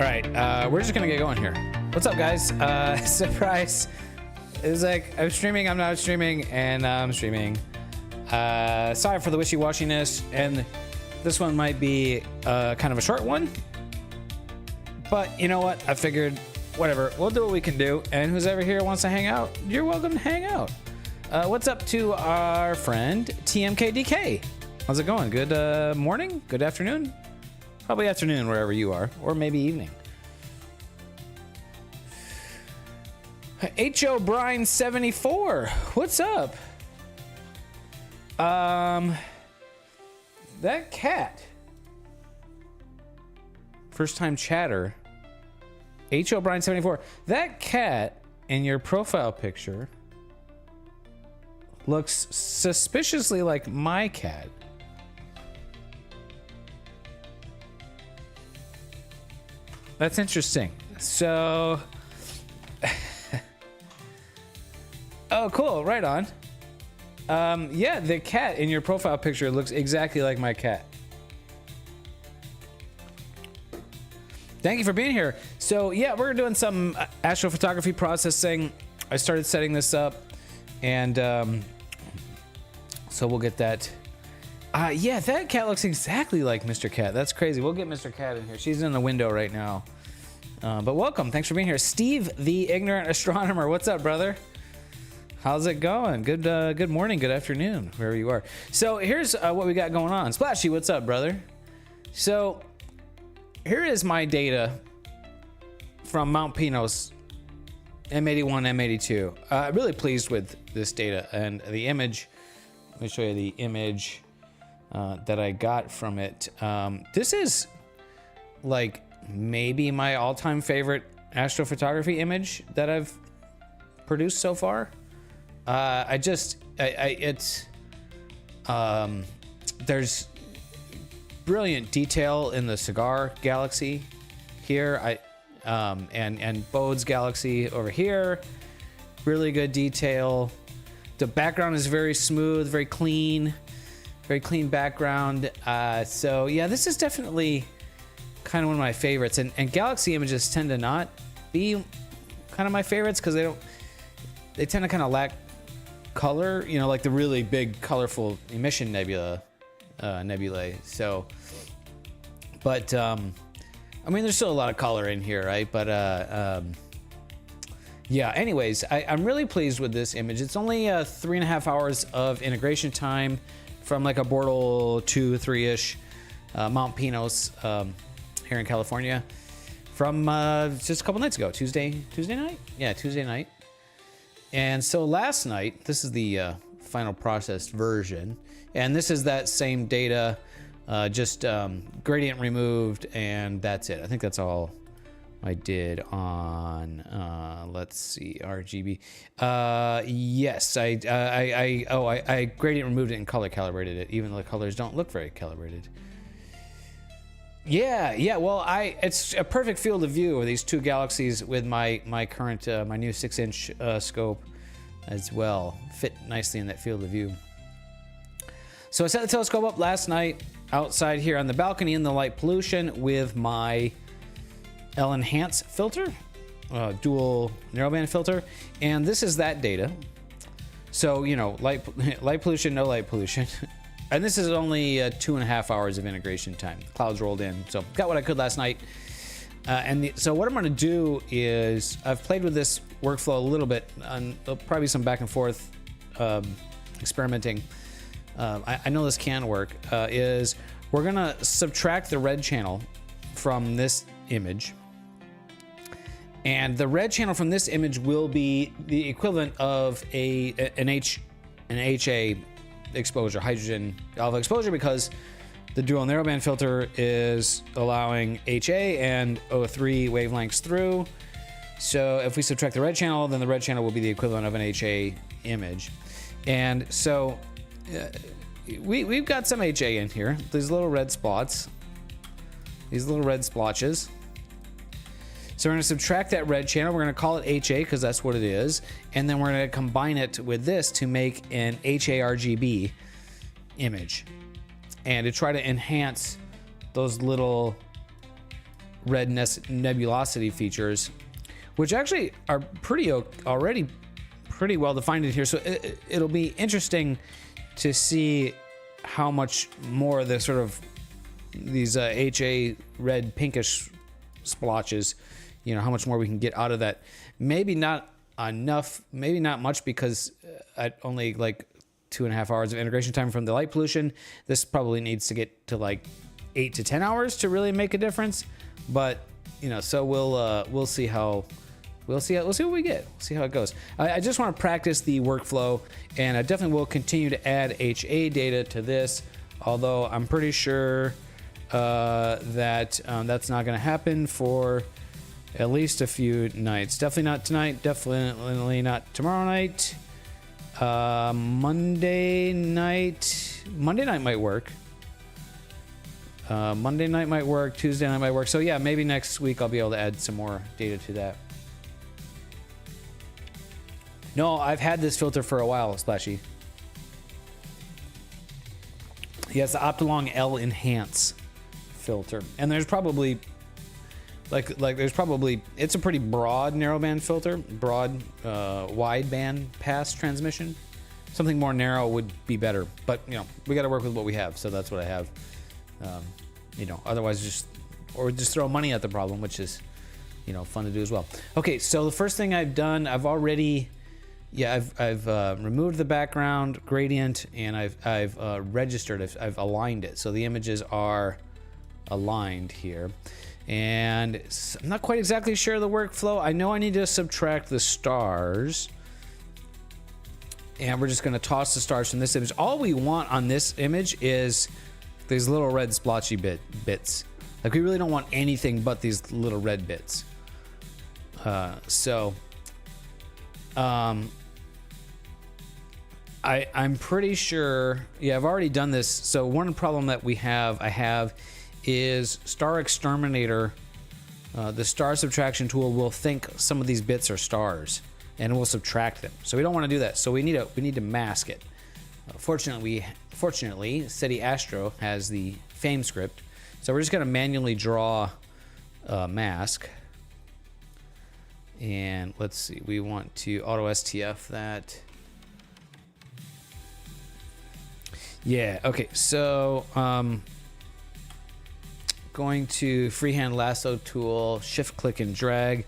All right, we're just gonna get going here. What's up, guys? Surprise! It's like I'm streaming, I'm not streaming, and I'm streaming. Sorry for the wishy-washiness, and this one might be kind of a short one. But you know what? I figured, whatever, we'll do what we can do. And who's ever here wants to hang out, you're welcome to hang out. What's up to our friend TMKDK? How's it going? Good morning? Good afternoon? Probably afternoon wherever you are, or maybe evening. H. O'Brien 74. What's up? That cat. First time chatter. H. O'Brien 74. That cat in your profile picture looks suspiciously like my cat. That's interesting. So, oh, cool. Right on. Yeah, the cat in your profile picture looks exactly like my cat. Thank you for being here. So, yeah, we're doing some astrophotography processing. I started setting this up, and so we'll get that. Yeah, that cat looks exactly like Mr. Cat. That's crazy. We'll get Mr. Cat in here. She's in the window right now. But welcome. Thanks for being here. Steve, the ignorant astronomer. What's up, brother? How's it going? Good morning, good afternoon, wherever you are. So here's what we got going on. Splashy, what's up, brother? So here is my data from Mount Pinos, M81, M82. Really pleased with this data and the image. Let me show you the image that I got from it. This is like maybe my all-time favorite astrophotography image that I've produced so far. There's brilliant detail in the Cigar Galaxy here, and Bode's Galaxy over here. Really good detail. The background is very smooth, very clean background. So yeah, this is definitely kind of one of my favorites. And Galaxy images tend to not be kind of my favorites because they tend to kind of lack color, you know, like the really big colorful emission nebulae. So, but I mean, there's still a lot of color in here, right? But yeah, anyways, I'm really pleased with this image. It's only 3.5 hours of integration time from like a Bortle 2-3-ish Mount Pinos here in California from just a couple nights ago. Tuesday night? Yeah, Tuesday night. And so last night, this is the final processed version, and this is that same data, just gradient removed, and that's it. I think that's all I did on, let's see, RGB. Yes, I gradient removed it and color calibrated it, even though the colors don't look very calibrated. Yeah. Well, it's a perfect field of view of these two galaxies with my current my new 6-inch scope as well. Fit nicely in that field of view. So I set the telescope up last night outside here on the balcony in the light pollution with my L-Enhance filter, dual narrowband filter, and this is that data. So you know, light pollution, no light pollution. And this is only 2.5 hours of integration time. The clouds rolled in, so got what I could last night. So what I'm going to do is I've played with this workflow a little bit, and there'll probably be some back and forth experimenting. I know this can work. Is we're going to subtract the red channel from this image, and the red channel from this image will be the equivalent of an HA exposure, hydrogen alpha exposure, because the dual narrowband filter is allowing HA and O3 wavelengths through. So if we subtract the red channel, then the red channel will be the equivalent of an HA image. And so we've got some HA in here, these little red spots, these little red splotches. So we're going to subtract that red channel. We're going to call it HA because that's what it is. And then we're going to combine it with this to make an HA-RGB image. And to try to enhance those little nebulosity features, which actually are already pretty well defined in here. So it'll be interesting to see how much more the sort of these HA red pinkish splotches, you know, how much more we can get out of that. Maybe not enough, maybe not much, because at only like 2.5 hours of integration time from the light pollution, this probably needs to get to like 8 to 10 hours to really make a difference. But you know, so we'll see how we'll see what we get. We'll see how it goes. I just want to practice the workflow, and I definitely will continue to add HA data to this, although I'm pretty sure that that's not going to happen for at least a few nights. Definitely not tonight. Definitely not tomorrow night. Monday night might work. Monday night might work. Tuesday night might work. So yeah, maybe next week I'll be able to add some more data to that. No, I've had this filter for a while, Splashy. Yeah, it's the Optilong L Enhance filter, and there's probably it's a pretty broad narrowband filter, broad wideband pass transmission. Something more narrow would be better, but you know, we got to work with what we have, so that's what I have. You know, otherwise just throw money at the problem, which is, you know, fun to do as well. Okay, so the first thing I've done, I've removed the background gradient, and I've registered, I've aligned it, so the images are aligned here. And I'm not quite exactly sure of the workflow. I know I need to subtract the stars, and we're just going to toss the stars from this image. All we want on this image is these little red splotchy bits. Like, we really don't want anything but these little red bits. I'm pretty sure, yeah, I've already done this. So one problem that I have is Star Exterminator. The star subtraction tool will think some of these bits are stars, and will subtract them. So we don't want to do that. So we need to mask it. Fortunately, SETI Astro has the Fame script, so we're just going to manually draw a mask. And let's see, we want to auto STF that. Yeah, okay, so going to freehand lasso tool, shift click and drag.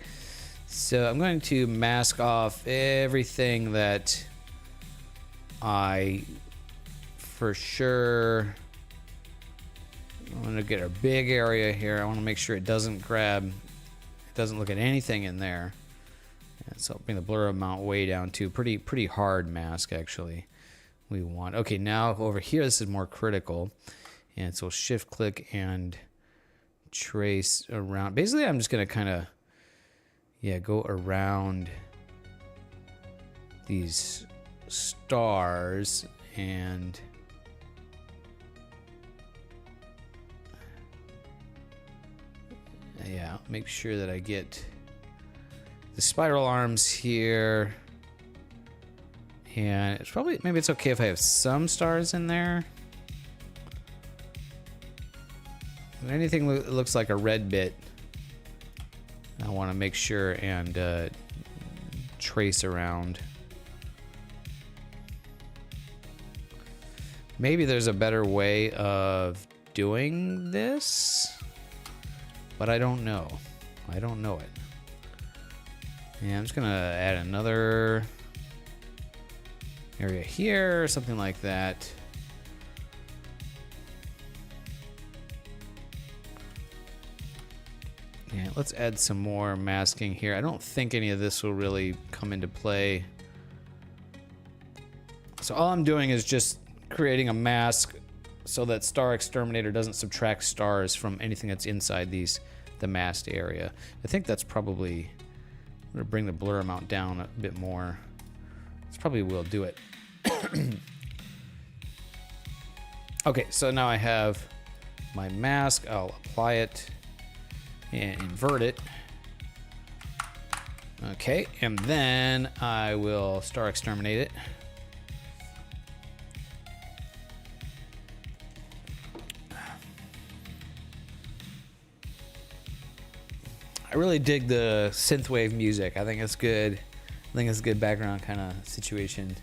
So I'm going to mask off everything that I for sure, I'm going to get a big area here. I want to make sure it doesn't look at anything in there. And so bring the blur amount way down to pretty hard mask actually. We want, okay, now over here this is more critical, and so shift click and trace around. Basically I'm just going to kind of go around these stars and make sure that I get the spiral arms here. And it's maybe it's okay if I have some stars in there. Anything that looks like a red bit, I want to make sure and trace around. Maybe there's a better way of doing this, but I don't know. I don't know it. Yeah, I'm just gonna add another area here or something like that. Yeah, let's add some more masking here. I don't think any of this will really come into play. So all I'm doing is just creating a mask so that Star Exterminator doesn't subtract stars from anything that's inside the masked area. I think that's probably, I'm gonna bring the blur amount down a bit more. This probably will do it. Okay, so now I have my mask. I'll apply it and invert it. Okay, and then I will Star Exterminate it. I really dig the synthwave music. I think it's good. I think it's a good background kind of situation.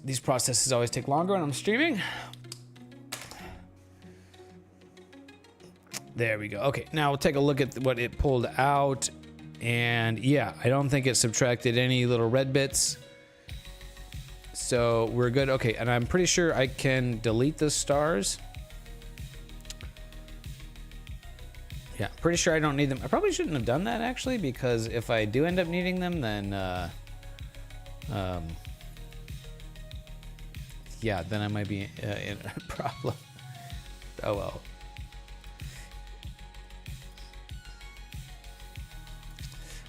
These processes always take longer when I'm streaming. There we go. Okay, now we'll take a look at what it pulled out. And yeah, I don't think it subtracted any little red bits. So we're good. Okay, and I'm pretty sure I can delete the stars. Yeah, pretty sure I don't need them. I probably shouldn't have done that actually, because if I do end up needing them, then yeah, then I might be in a problem. Oh well.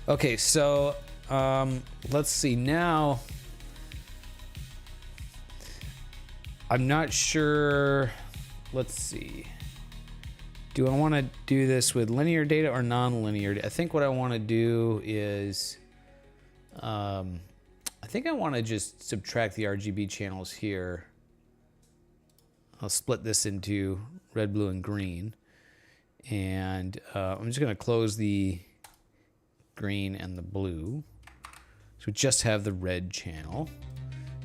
Okay, so let's see now. I'm not sure. Let's see. Do I want to do this with linear data or non-linear? I think what I want to do is, I think I want to just subtract the RGB channels here. I'll split this into red, blue, and green. And I'm just going to close the green and the blue. So we just have the red channel.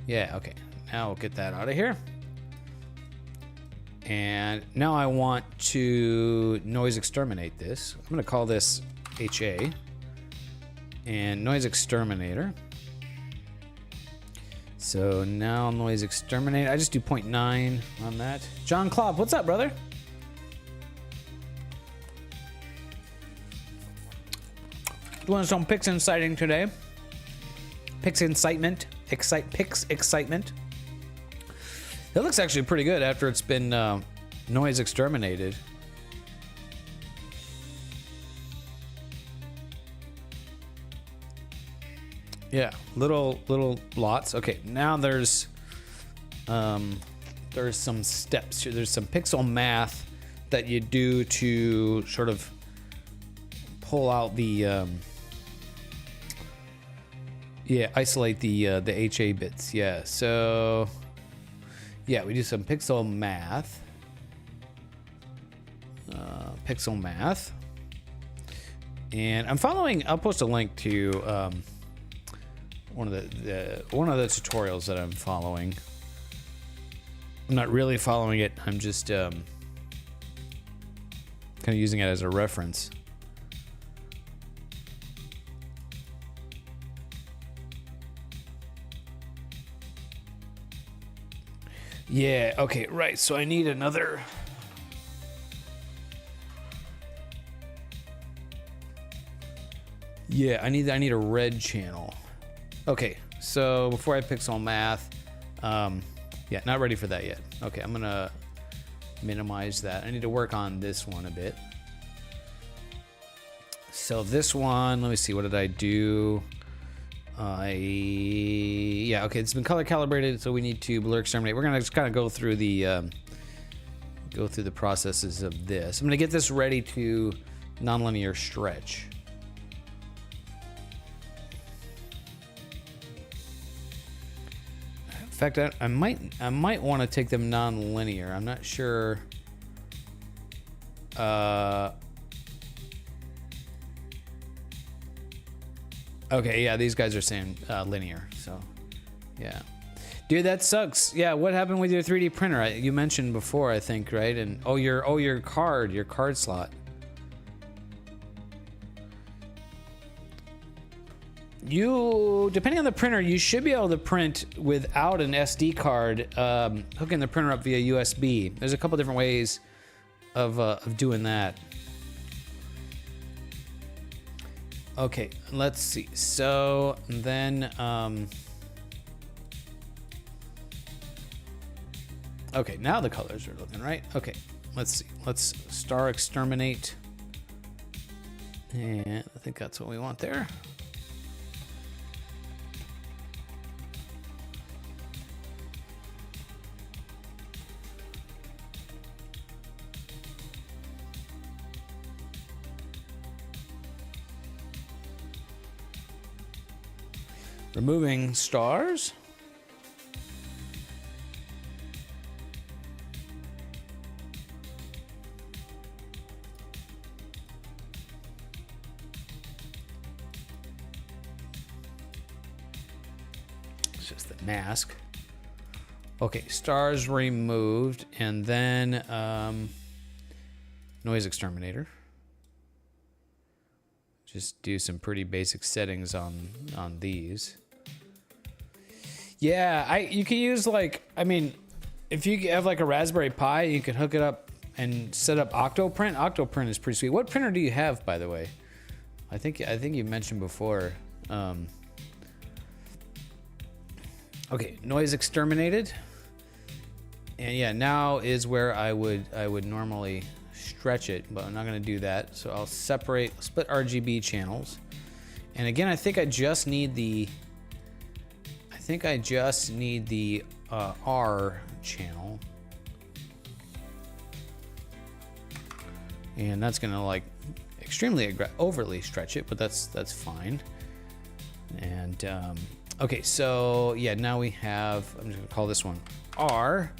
Yeah, okay. Now we'll get that out of here. And now I want to noise exterminate this. I'm going to call this HA. And noise exterminator. So now noise exterminate. I just do 0.9 on that. John Klopp, what's up, brother? Doing some Pixinciting today. Pixincitement. Pix excitement. It looks actually pretty good after it's been noise exterminated. Yeah, little lots. Okay, now there's some steps here. There's some pixel math that you do to sort of pull out the isolate the HA bits. Yeah, so yeah, we do some pixel math. And I'm following. I'll post a link to one of the tutorials that I'm following. I'm not really following it. I'm just kind of using it as a reference. Yeah, okay, right. So I need another. Yeah, I need a red channel. Okay, so before I pixel math, yeah, not ready for that yet. Okay, I'm gonna minimize that. I need to work on this one a bit. So this one, let me see, what did I do? Yeah, okay, it's been color calibrated, so we need to blur exterminate. We're gonna just kind of go through the processes of this. I'm gonna get this ready to nonlinear stretch. In fact, I might want to take them non-linear. I'm not sure. Okay, yeah, these guys are saying linear, so yeah. Dude, that sucks. Yeah, what happened with your 3D printer? You mentioned before, I think, right? And your card slot. Depending on the printer, you should be able to print without an SD card, hooking the printer up via USB. There's a couple different ways of doing that. Okay, let's see. So then, okay, now the colors are looking right. Okay, let's see. Let's star exterminate. And I think that's what we want there. Removing stars. It's just the mask. Okay, stars removed, and then noise exterminator. Just do some pretty basic settings on these. Yeah, you can use like, I mean, if you have like a Raspberry Pi, you can hook it up and set up Octoprint. Octoprint is pretty sweet. What printer do you have, by the way? I think you mentioned before. Okay, noise exterminated. And yeah, now is where I would normally stretch it, but I'm not going to do that. So I'll split RGB channels. And again, I think I just need the R channel. And that's going to like extremely overly stretch it, but that's fine. And okay, so yeah, now we have, I'm just going to call this one R.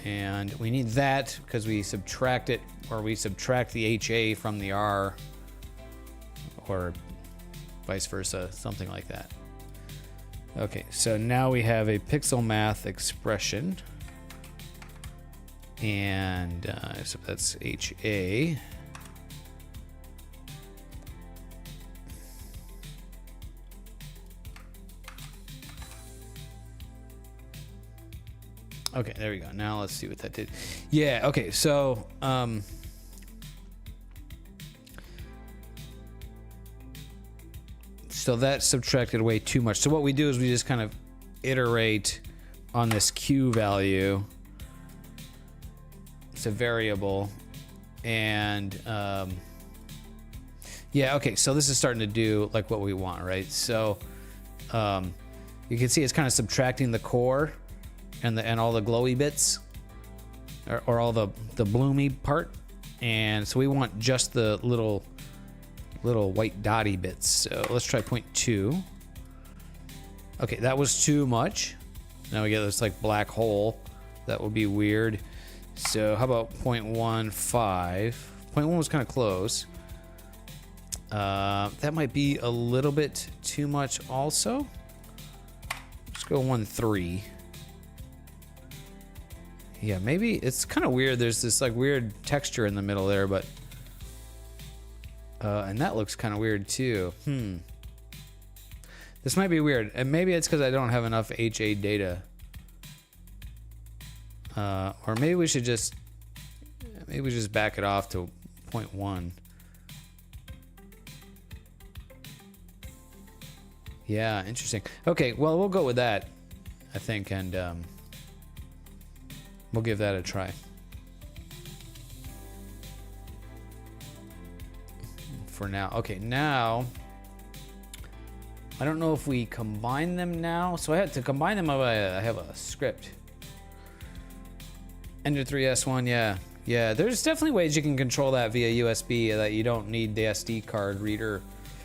And we need that because we subtract it, or we subtract the HA from the R, or vice versa, something like that. Okay, so now we have a pixel math expression. And so that's HA. Okay, there we go. Now let's see what that did. Yeah, okay, so so that subtracted away too much. So what we do is we just kind of iterate on this Q value. It's a variable. And yeah, okay, so this is starting to do like what we want, right? So you can see it's kind of subtracting the core and all the glowy bits, or all the bloomy part, and so we want just the little white dotty bits. So let's try 0.2. Okay, that was too much. Now we get this like black hole. That would be weird. So how about 0.15? 0.1 was kind of close. That might be a little bit too much also. Let's go 1.3. Yeah, maybe it's kind of weird. There's this like weird texture in the middle there, but and that looks kind of weird too. This might be weird, and maybe it's because I don't have enough HA data, or maybe we should just back it off to 0.1. Yeah, interesting. Okay, well we'll go with that, I think, and we'll give that a try. For now. Okay, now I don't know if we combine them now. So I had to combine them. I have a script. Ender 3S1, yeah. Yeah, there's definitely ways you can control that via USB that you don't need the SD card reader,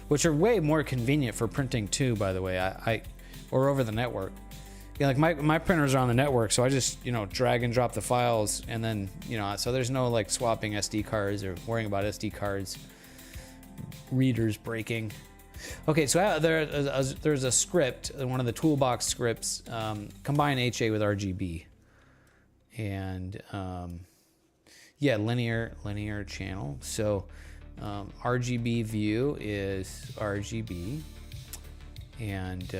which are way more convenient for printing too, by the way. Or over the network. Yeah, like my printers are on the network, so I just, drag and drop the files, and then, so there's no like swapping SD cards or worrying about SD cards, readers breaking. Okay, so there's a script, one of the toolbox scripts, combine HA with RGB, and yeah, linear channel. So RGB view is RGB, and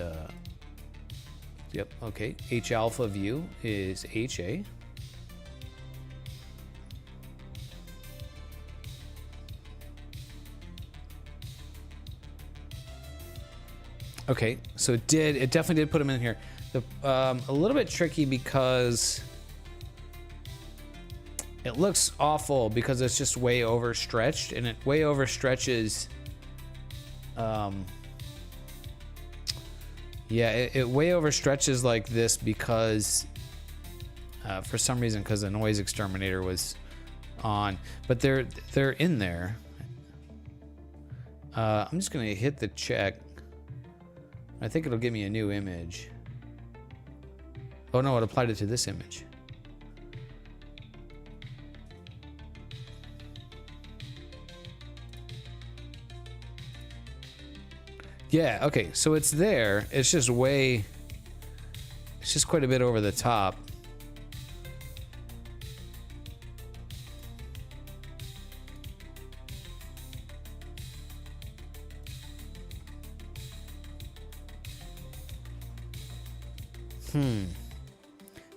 yep, okay. H alpha view is HA. Okay, so it definitely did put them in here. A little bit tricky because it looks awful because it's just way overstretched, and it way overstretches. Yeah, it way overstretches like this because for some reason, because the noise exterminator was on, but they're in there. I'm just gonna hit the check. I think it'll give me a new image. Oh no, it applied it to this image. Yeah, okay, so it's there. It's just quite a bit over the top.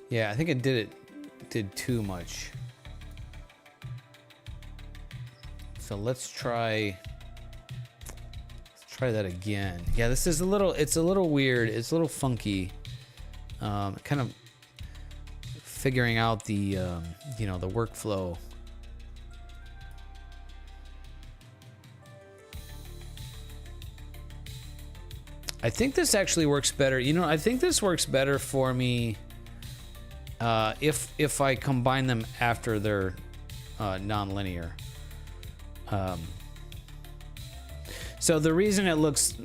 Yeah, I think it did too much. So let's try that again. Yeah, this is it's a little weird. It's a little funky. Kind of figuring out the, you know, the workflow. I think this actually works better. You know, I think this works better for me if I combine them after they're non-linear. So the reason it looks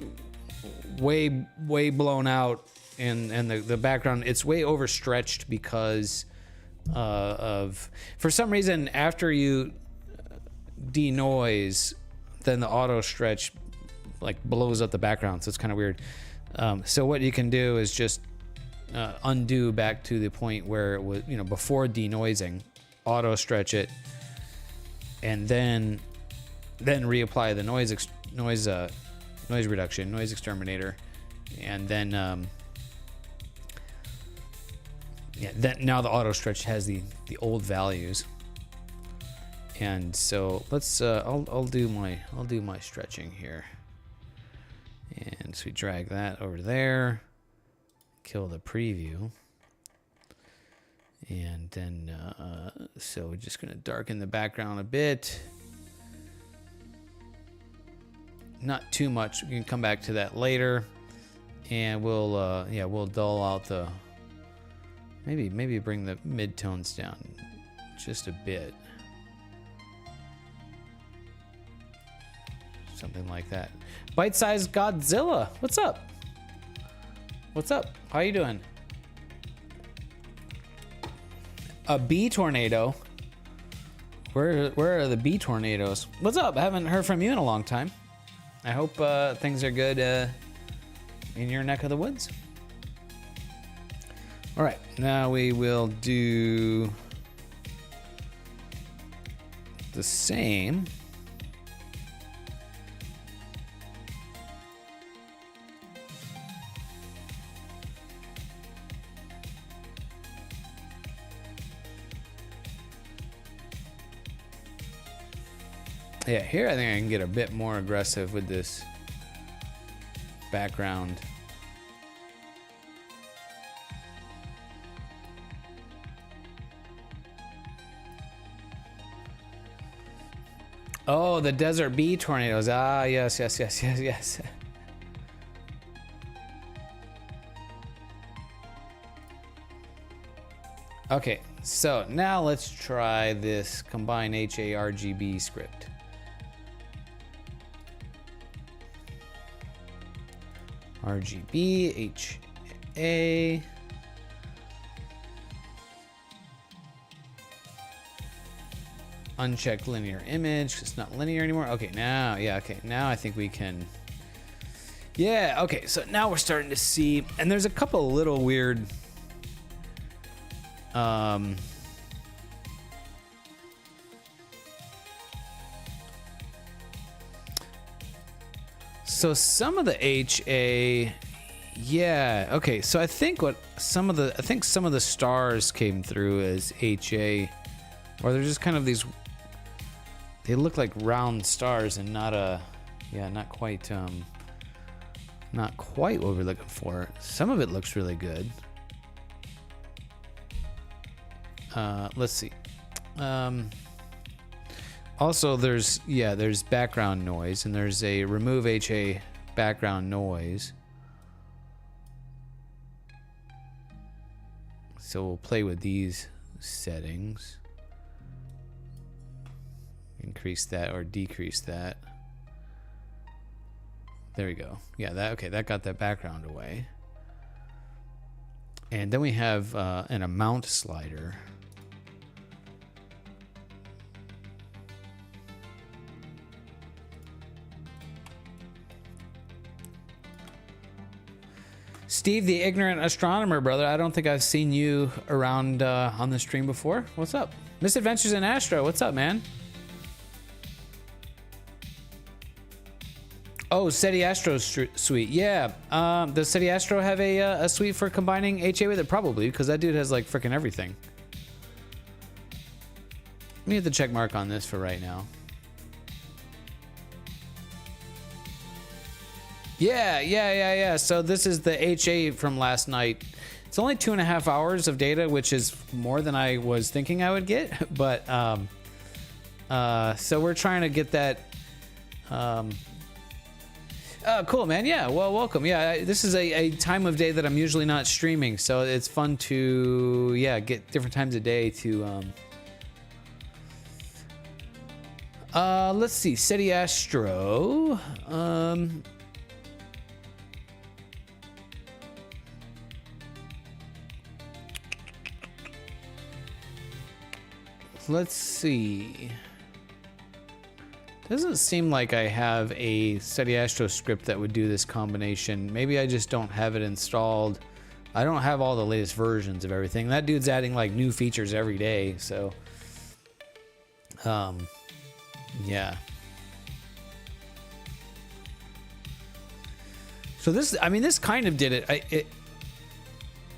way blown out and the background, it's way overstretched because for some reason after you denoise, then the auto stretch like blows up the background, so it's kind of weird. So what you can do is just undo back to the point where it was, you know, before denoising, auto stretch it, and then reapply the noise reduction, noise exterminator, and then yeah, then now the auto stretch has the old values. And so let's I'll do my stretching here. And so we drag that over there, kill the preview, and then so we're just gonna darken the background a bit, not too much. We can come back to that later, and we'll yeah, we'll dull out the maybe bring the midtones down just a bit, something like that. Bite-sized Godzilla, what's up? What's up? How you doing? A bee tornado? Where are the bee tornadoes? What's up? I haven't heard from you in a long time. I hope things are good in your neck of the woods. All right, now we will do the same. Yeah, here I think I can get a bit more aggressive with this background. Oh, the desert bee tornadoes. Ah, yes. Okay, so now let's try this combine HA-RGB script. RGB, HA. Unchecked linear image. It's not linear anymore. Okay, now, yeah, okay. Now I think we can. Yeah, okay. So now we're starting to see, and there's a couple little weird. So some of the HA, yeah, okay. So I think some of the stars came through as HA, or they're just kind of these. They look like round stars and not not quite what we're looking for. Some of it looks really good. Let's see. Also, there's background noise, and there's a remove HA background noise. So we'll play with these settings. Increase that or decrease that. There we go. Yeah, that got that background away. And then we have an amount slider. Steve, the ignorant astronomer, brother. I don't think I've seen you around on the stream before. What's up? Misadventures in Astro. What's up, man? Oh, SETI Astro suite. Yeah. Does SETI Astro have a suite for combining HA with it? Probably, because that dude has like freaking everything. Let me hit the check mark on this for right now. Yeah. So this is the HA from last night. It's only 2.5 hours of data, which is more than I was thinking I would get. But so we're trying to get that. Cool, man. Yeah, well, welcome. Yeah, this is a time of day that I'm usually not streaming, so it's fun to get different times of day to. Let's see, SETI Astro. Let's see. Doesn't seem like I have a SETI Astro script that would do this combination. Maybe I just don't have it installed. I don't have all the latest versions of everything. That dude's adding like new features every day, so yeah. So this, I mean, this kind of did it.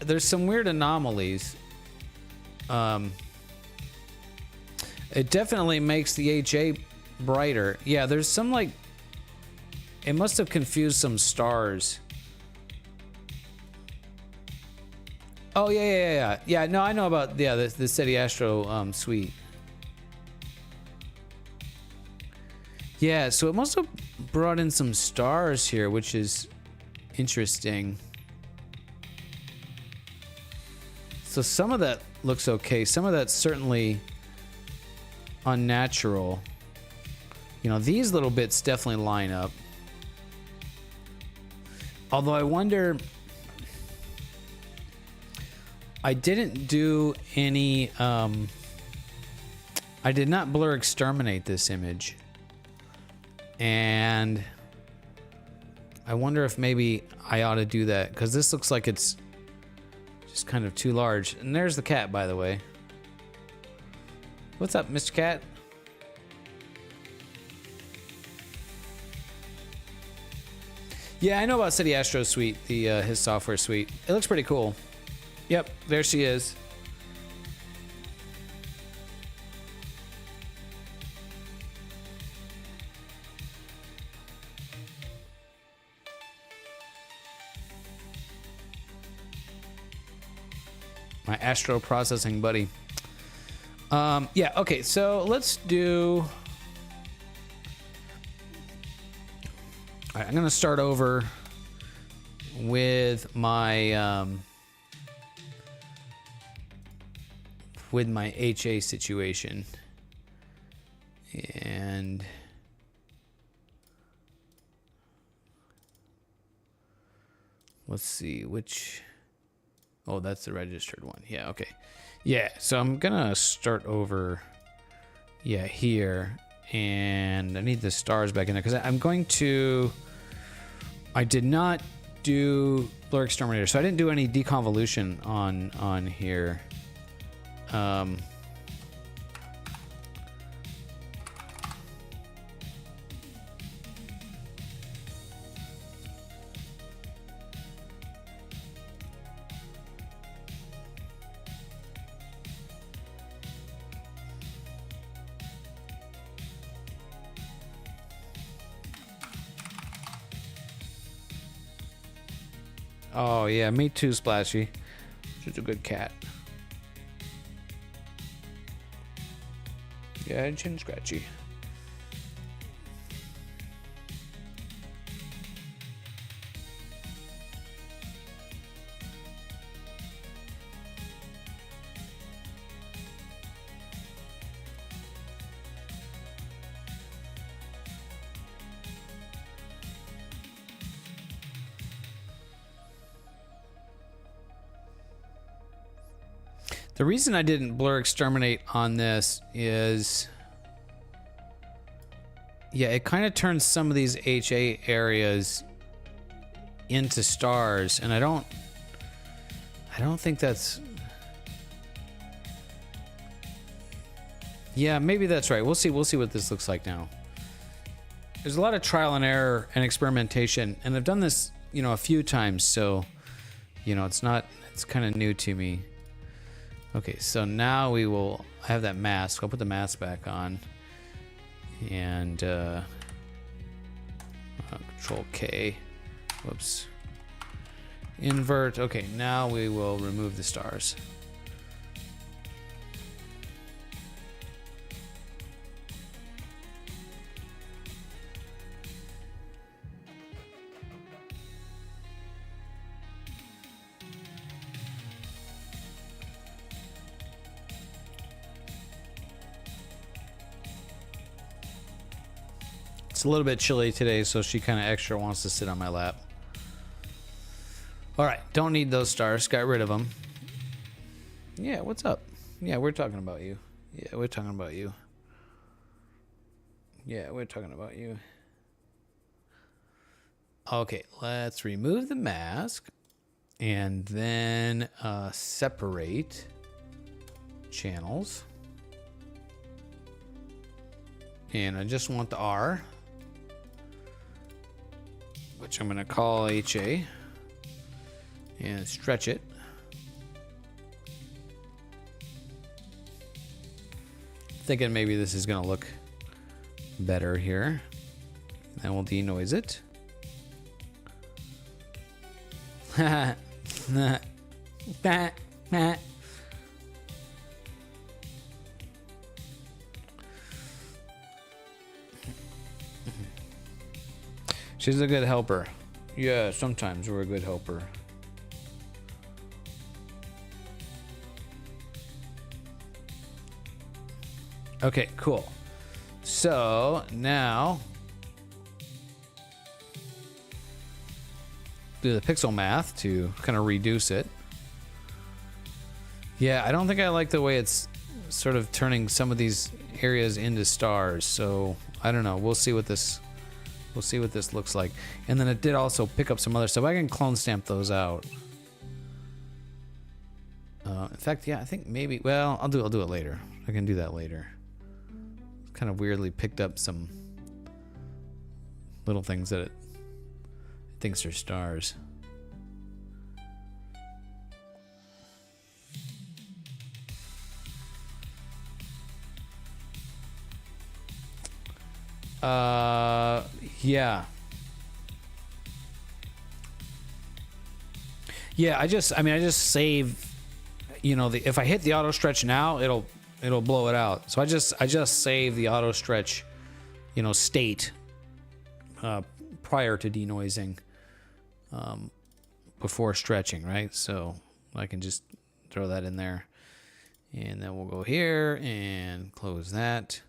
There's some weird anomalies. It definitely makes the HA brighter. Yeah, there's some like, it must have confused some stars. Oh yeah. No, I know about the SETI Astro suite. Yeah, so it must have brought in some stars here, which is interesting. So some of that looks okay. Some of that's certainly unnatural. You know, these little bits definitely line up. Although I wonder, I didn't do any, I did not blur exterminate this image. And I wonder if maybe I ought to do that, because this looks like it's just kind of too large. And there's the cat, by the way. What's up, Mr. Cat? Yeah, I know about SETI Astro Suite, his software suite. It looks pretty cool. Yep, there she is. My Astro processing buddy. Yeah, okay, so let's do... All right, I'm gonna start over with my HA situation, and let's see which. Oh, that's the registered one. Yeah, okay. Yeah, so I'm gonna start over. Yeah, here. And I need the stars back in there because I'm going to. I did not do blur exterminator, so I didn't do any deconvolution on here. Oh yeah, me too, Splashy. She's a good cat. Yeah, chin scratchy. The reason I didn't blur exterminate on this is, yeah, it kind of turns some of these HA areas into stars, and I don't think that's, yeah, maybe that's right. We'll see what this looks like now. There's a lot of trial and error and experimentation, and I've done this, you know, a few times, so, you know, it's kind of new to me. Okay, so now we will have that mask. I'll put the mask back on, and Control K. Whoops. Invert. Okay, now we will remove the stars. It's a little bit chilly today, so she kind of extra wants to sit on my lap. All right, don't need those stars. Got rid of them. Yeah, what's up? Yeah, we're talking about you. Yeah, we're talking about you. Yeah, we're talking about you. Okay, let's remove the mask and then separate channels. And I just want the R, which I'm going to call HA, and stretch it. Thinking maybe this is going to look better here. Then we'll denoise it. She's a good helper. Yeah, sometimes we're a good helper. Okay, cool. So now do the pixel math to kind of reduce it. Yeah, I don't think I like the way it's sort of turning some of these areas into stars. So I don't know. We'll see what this looks like. And then it did also pick up some other stuff. I can clone stamp those out. In fact, yeah, I think maybe, well, I'll do it later. I can do that later. Kind of weirdly picked up some little things that it thinks are stars. Yeah. Yeah, I just save, you know, if I hit the auto stretch now, it'll blow it out. So I just save the auto stretch, you know, state prior to denoising before stretching, right? So I can just throw that in there, and then we'll go here and close that.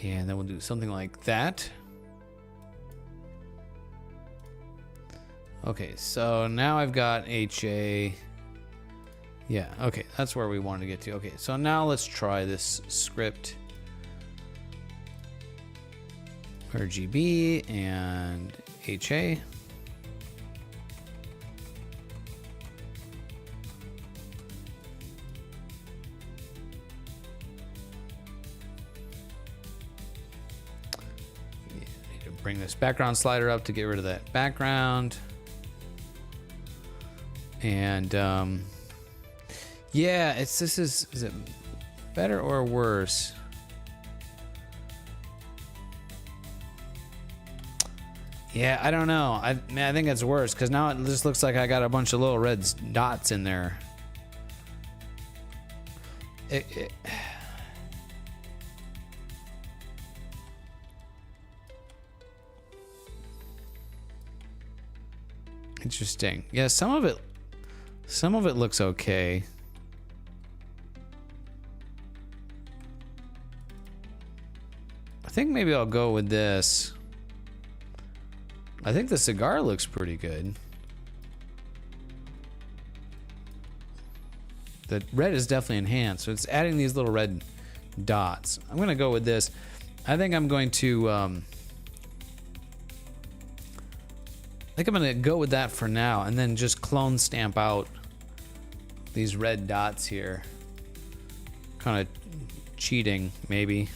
And then we'll do something like that. Okay, so now I've got HA. Yeah, okay, that's where we want to get to. Okay, so now let's try this script. RGB and HA. Bring this background slider up to get rid of that background. And yeah, is it better or worse? Yeah, I don't know. I think it's worse because now it just looks like I got a bunch of little red dots in there. Interesting. Yeah, some of it looks okay. I think maybe I'll go with this. I think the cigar looks pretty good. The red is definitely enhanced, so it's adding these little red dots. I'm gonna go with this. I think I'm going to I think I'm gonna go with that for now, and then just clone stamp out these red dots here. Kind of cheating, maybe.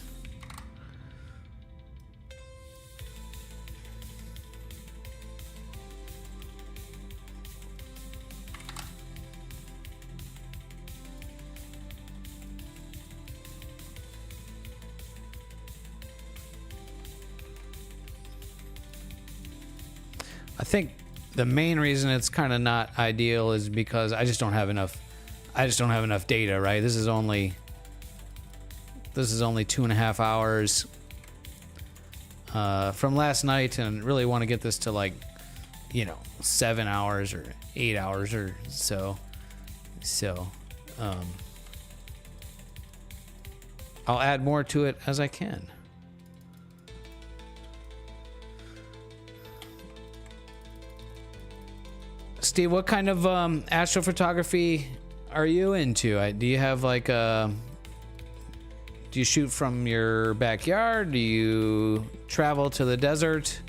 I think the main reason it's kind of not ideal is because I just don't have enough data, right? This is only 2.5 hours from last night, and really want to get this to, like, 7 hours or 8 hours or so. I'll add more to it as I can. Steve, what kind of astrophotography are you into? Do you have like do you shoot from your backyard? Do you travel to the desert?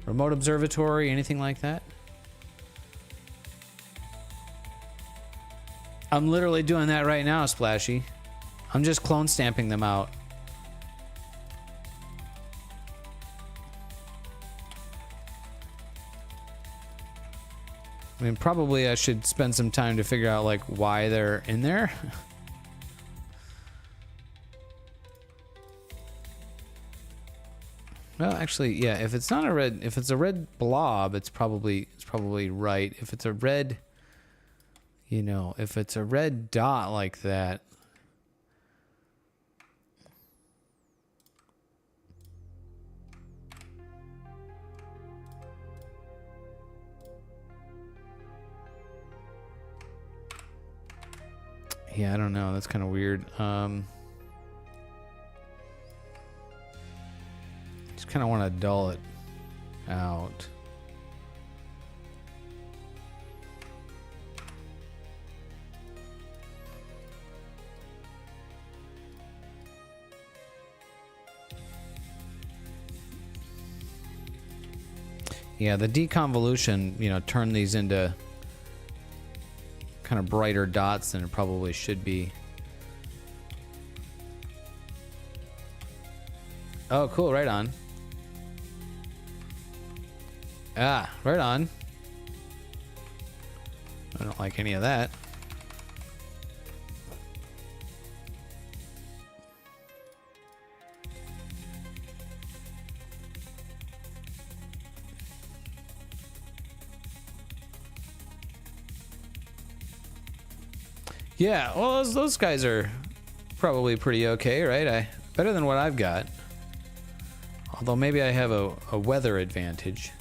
Remote observatory? Anything like that? I'm literally doing that right now, Splashy. I'm just clone stamping them out. I mean, probably I should spend some time to figure out, like, why they're in there. Well, actually, yeah, if it's not a red, if it's a red blob, it's probably right. If it's a red, if it's a red dot like that. Yeah, I don't know. That's kind of weird. Just kind of want to dull it out. Yeah, the deconvolution, turn these into kind of brighter dots than it probably should be. Oh, cool. Right on. Ah, right on. I don't like any of that. Yeah, well, those guys are probably pretty okay, right? Better than what I've got. Although maybe I have a weather advantage.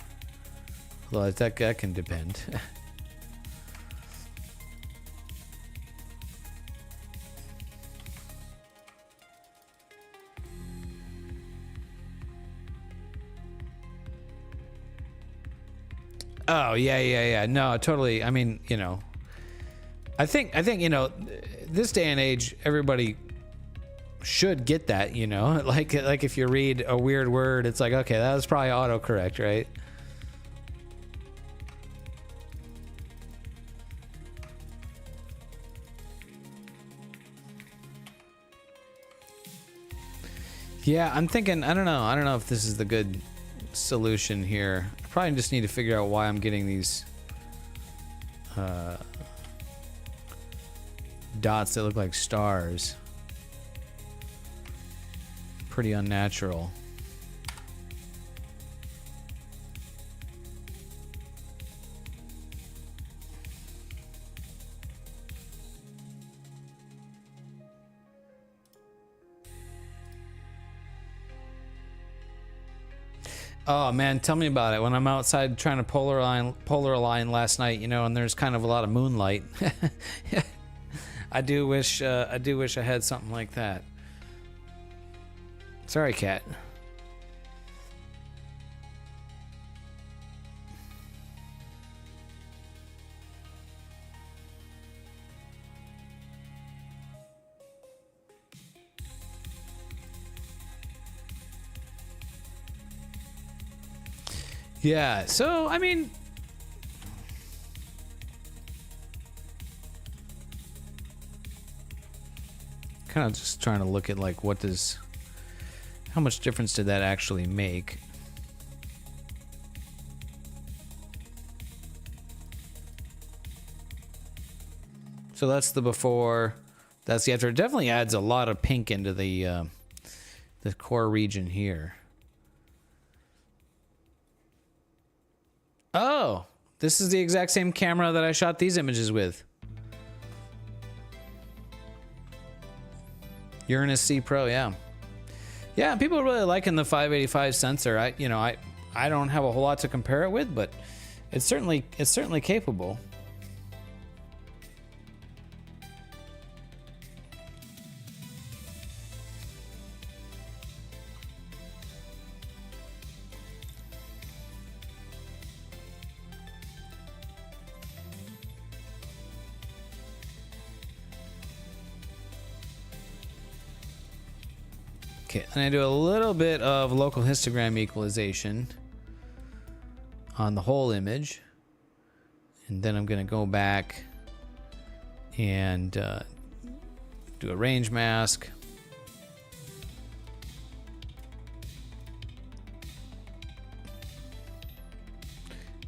Although that can depend. Oh, yeah. No, totally. I mean, I think this day and age, everybody should get that, like if you read a weird word, it's like, okay, that was probably autocorrect, right? Yeah, I'm thinking, I don't know if this is the good solution here. I probably just need to figure out why I'm getting these dots that look like stars. Pretty unnatural. Oh man, tell me about it. When I'm outside trying to polar align last night, and there's kind of a lot of moonlight. I do wish I had something like that. Sorry, cat. Yeah, so I mean, kind of just trying to look at like how much difference did that actually make? So that's the before, that's the after. It definitely adds a lot of pink into the core region here. Oh, this is the exact same camera that I shot these images with. Uranus C Pro, yeah. Yeah, people are really liking the 585 sensor. I don't have a whole lot to compare it with, but it's certainly capable. Okay, and I do a little bit of local histogram equalization on the whole image. And then I'm going to go back and do a range mask.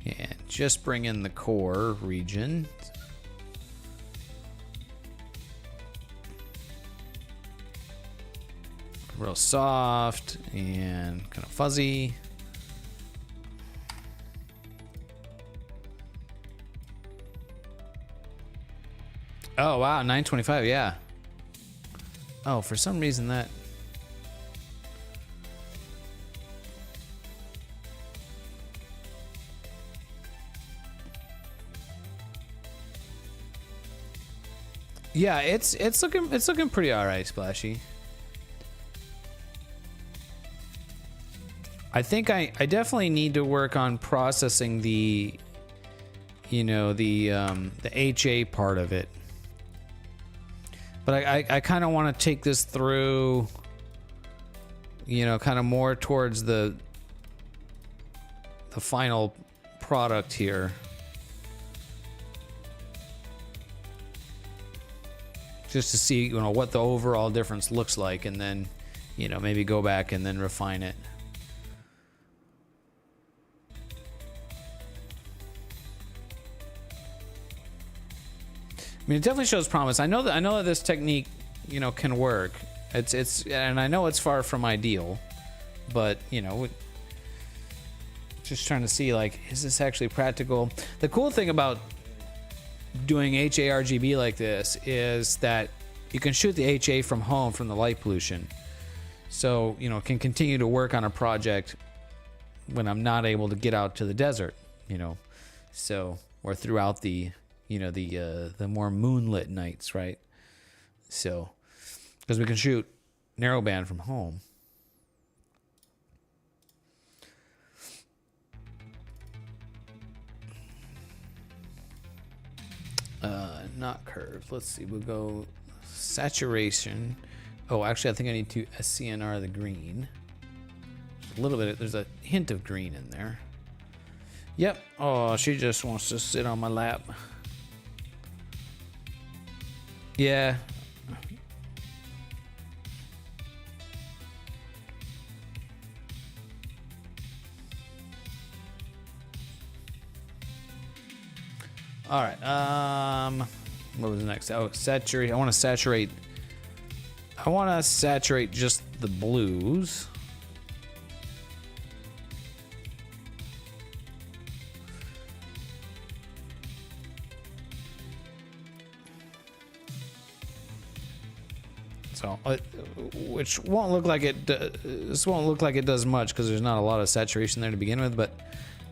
And just bring in the core region. Real soft and kind of fuzzy. Oh wow, 925, yeah. Oh, for some reason that. Yeah, it's looking pretty alright, Splashy. I think I definitely need to work on processing the HA part of it. But I kind of want to take this through, kind of more towards the final product here. Just to see, what the overall difference looks like, and then, maybe go back and then refine it. I mean, it definitely shows promise. I know that this technique, can work. And I know it's far from ideal, but just trying to see, like, is this actually practical? The cool thing about doing HA-RGB like this is that you can shoot the HA from home from the light pollution. So, can continue to work on a project when I'm not able to get out to the desert, so, or throughout the the more moonlit nights, right? So, because we can shoot narrowband from home. Not curves. Let's see. We'll go saturation. Oh, actually, I think I need to SCNR the green. A little bit. There's a hint of green in there. Yep. Oh, she just wants to sit on my lap. Yeah. All right. What was next? Oh, saturate. I want to saturate just the blues. So, which won't look like it. This won't look like it does much because there's not a lot of saturation there to begin with. But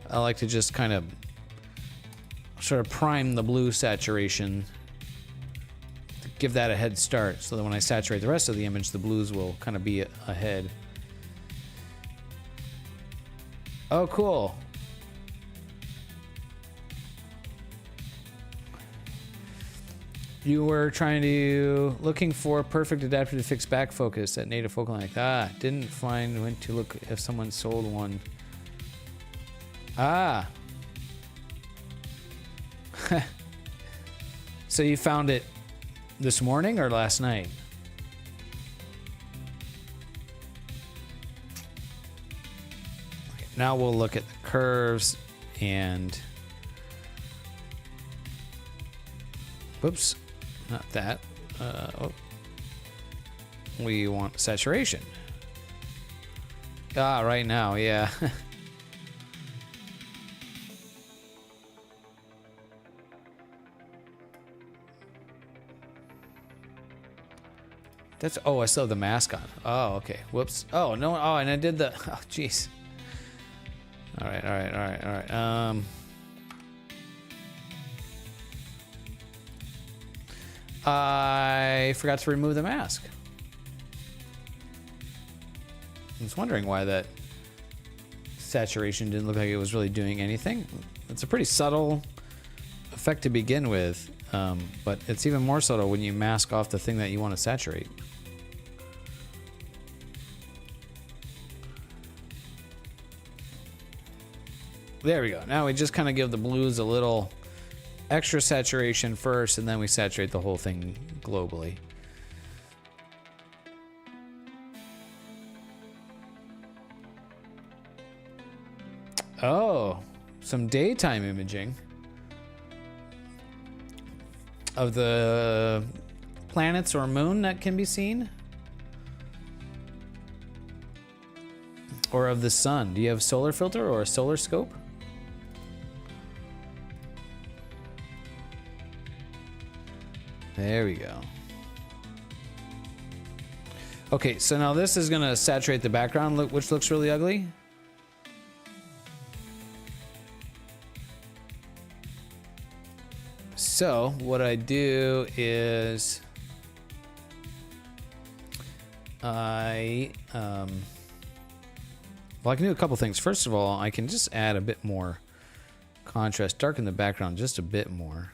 I like to just kind of sort of prime the blue saturation to give that a head start, so that when I saturate the rest of the image, the blues will kind of be ahead. Oh, cool. You were looking for perfect adaptive to fix back focus at native focal length. Didn't find, went to look if someone sold one. Ah. So you found it this morning or last night? Okay, now we'll look at the curves and... Whoops, not that. Oh. We want saturation. Ah, right now, yeah. That's, oh, I still have the mask on. Oh, okay. Whoops. Oh, no. Oh, and I did the, oh, jeez. All right, all right, all right, all right. I forgot to remove the mask. I was wondering why that saturation didn't look like it was really doing anything. It's a pretty subtle effect to begin with, but it's even more subtle when you mask off the thing that you want to saturate. There we go. Now we just kind of give the blues a little extra saturation first, and then we saturate the whole thing globally. Oh, some daytime imaging of the planets or moon that can be seen? Or of the sun. Do you have a solar filter or a solar scope? There we go. Okay, so now this is gonna saturate the background, which looks really ugly. So what I do is well, I can do a couple things. First of all, I can just add a bit more contrast, darken the background just a bit more.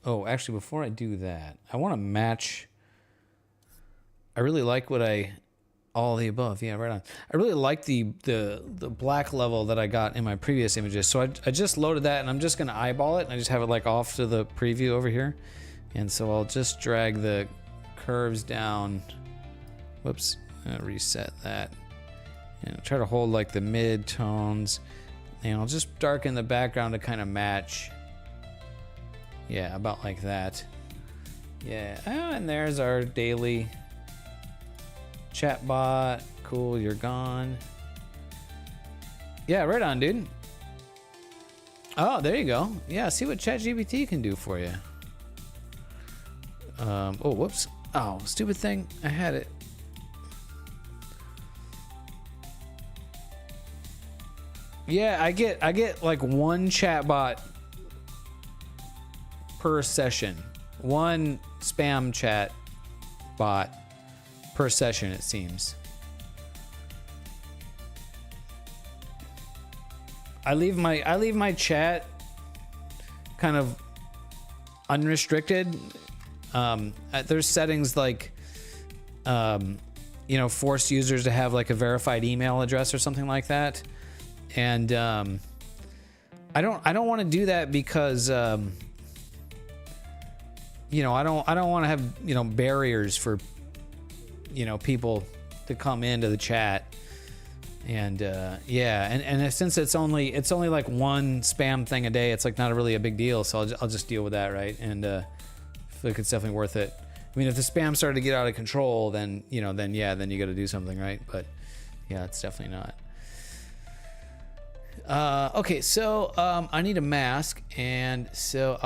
Oh, actually, before I do that, I want to match. I really like all the above. Yeah, right on. I really like the black level that I got in my previous images. So I just loaded that, and I'm just going to eyeball it. And I just have it like off to the preview over here. And so I'll just drag the curves down. Whoops. Reset that. And try to hold like the mid tones. And I'll just darken the background to kind of match. Yeah, about like that. Yeah, and there's our daily chatbot. Cool, you're gone. Yeah, right on, dude. Oh, there you go. Yeah, see what ChatGPT can do for you. Oh, whoops. Oh, stupid thing. I had it. Yeah, I get like one chatbot per session. One spam chat bot per session, it seems. I leave my chat kind of unrestricted. There's settings like force users to have like a verified email address or something like that. And I don't want to do that because I don't want to have barriers for people to come into the chat. And and since it's only like one spam thing a day, it's like not really a big deal. So I'll just deal with that, right? And I feel like it's definitely worth it. I mean, if the spam started to get out of control, then you got to do something, right? But yeah, it's definitely not. Okay, so I need a mask, and so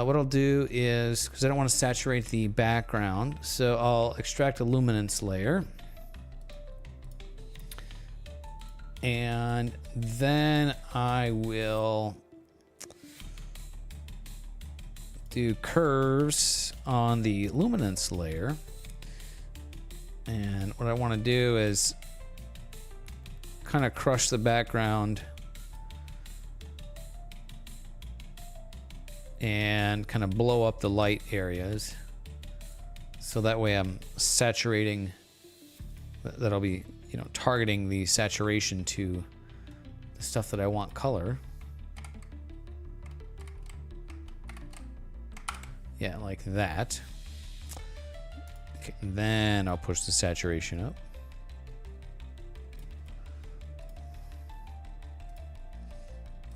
what I'll do is, because I don't want to saturate the background, so I'll extract a luminance layer. And then I will do curves on the luminance layer. And what I want to do is kind of crush the background and kind of blow up the light areas. So that way I'm saturating, that'll be you know, targeting the saturation to the stuff that I want color. Yeah, like that. Okay, then I'll push the saturation up.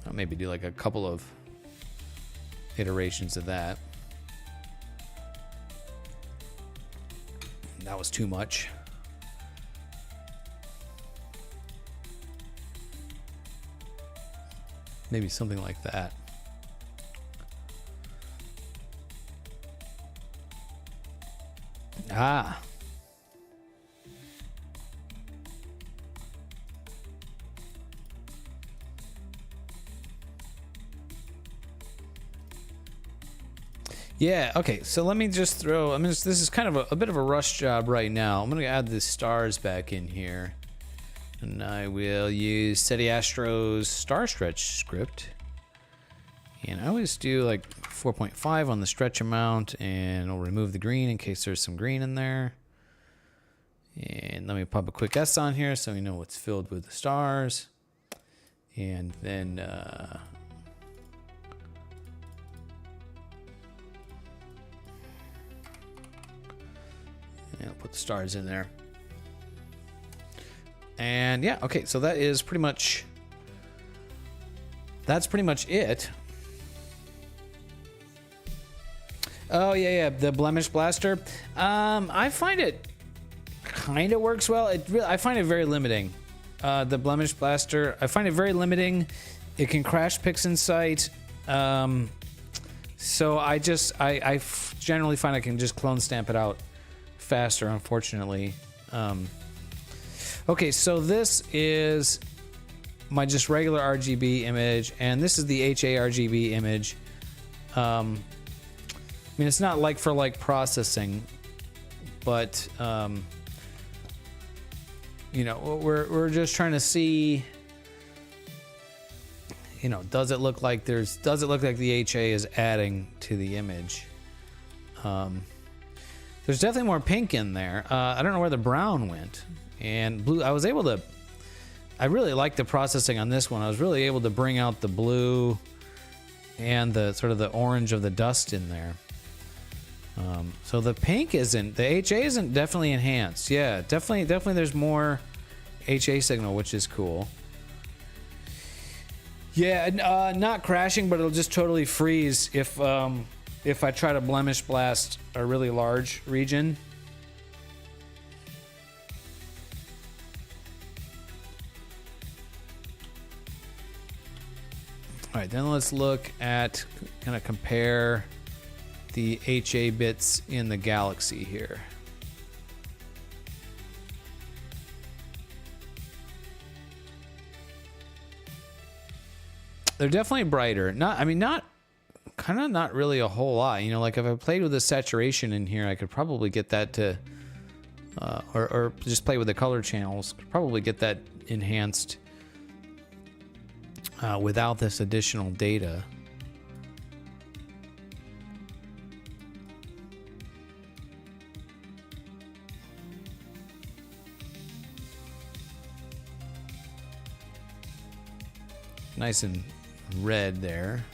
I'll maybe do like a couple of iterations of that. That was too much. Maybe something like that. Ah. Yeah, okay, so let me just throw, this is kind of a bit of a rush job right now. I'm gonna add the stars back in here. And I will use SETI Astro's star stretch script. And I always do like 4.5 on the stretch amount, and I'll remove the green in case there's some green in there. And let me pop a quick S on here so we know it's filled with the stars. And then I'll put the stars in there. And yeah, okay, so that is pretty much, that's pretty much it. Oh yeah, the blemish blaster. I find it kind of works well. I find it very limiting. The blemish blaster, I find it very limiting. It can crash Pixinsight. So I generally find I can just clone stamp it out faster, unfortunately. Okay, so this is my just regular RGB image, and this is the HA RGB image. I mean, it's not like for like processing, but you know, we're just trying to see, you know, does it look like the HA is adding to the image? There's definitely more pink in there. I don't know where the brown went. And blue, I really like the processing on this one. I was really able to bring out the blue and the sort of the orange of the dust in there. So the pink isn't, the HA isn't definitely enhanced. Yeah, definitely there's more HA signal, which is cool. Yeah, not crashing, but it'll just totally freeze if I try to blemish blast a really large region. All right, then let's look at, kind of compare the HA bits in the galaxy here. They're definitely brighter. Not really a whole lot. You know, like if I played with the saturation in here, I could probably get that to, or just play with the color channels, could probably get that enhanced without this additional data. Nice and red there.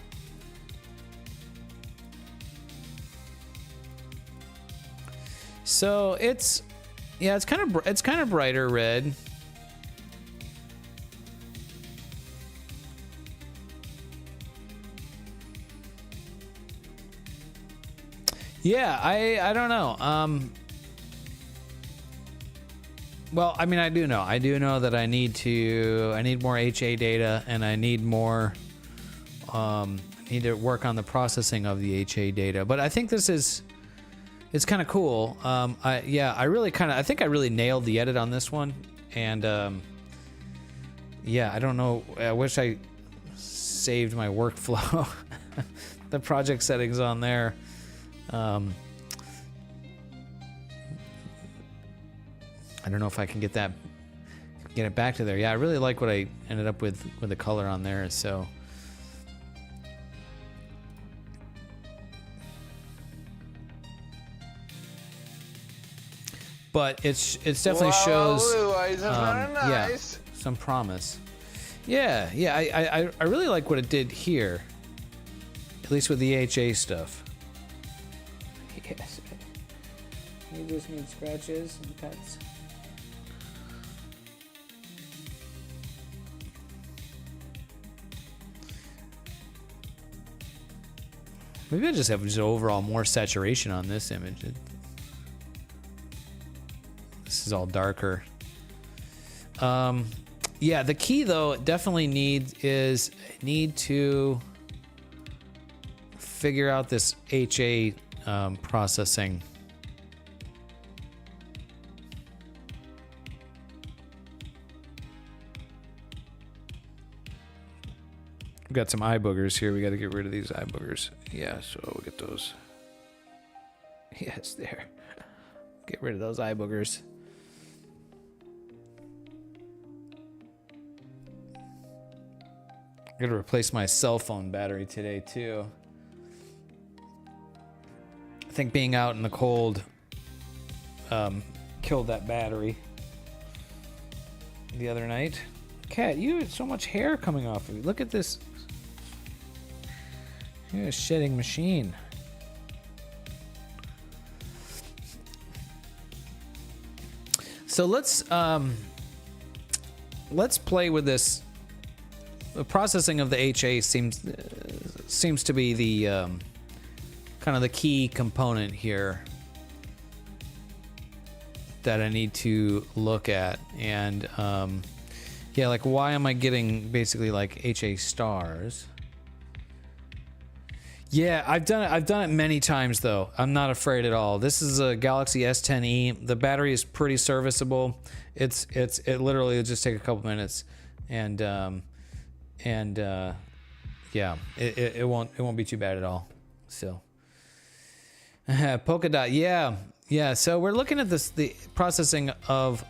So it's kind of brighter red. Yeah, I don't know. Well, I mean, I do know that I need more HA data, and I need more, need to work on the processing of the HA data. But I think it's kind of cool. I think I really nailed the edit on this one. And, yeah, I don't know. I wish I saved my workflow, the project settings on there. I don't know if I can get it back to there. Yeah, I really like what I ended up with the color on there. So, but it definitely shows yeah, nice. some promise. Yeah, I really like what it did here, at least with the HA stuff. Yes. You just need scratches and cuts. Maybe I just have overall more saturation on this image. This is all darker. Yeah, the key though definitely need to figure out this HA processing. We've got some eye boogers here. We got to get rid of these eye boogers. Yeah, so we'll get those. Yes, there. Get rid of those eye boogers. I gotta replace my cell phone battery today too. I think being out in the cold killed that battery the other night. Cat, you had so much hair coming off of you. Look at this. You're a shedding machine. So let's play with this. The processing of the HA seems to be the kind of the key component here that I need to look at. And yeah, like why am I getting basically like HA stars? Yeah, I've done it many times though. I'm not afraid at all. This is a Galaxy S10e. The battery is pretty serviceable. It literally will just take a couple minutes, and yeah, it won't be too bad at all. So polka dot, yeah. So we're looking at the processing of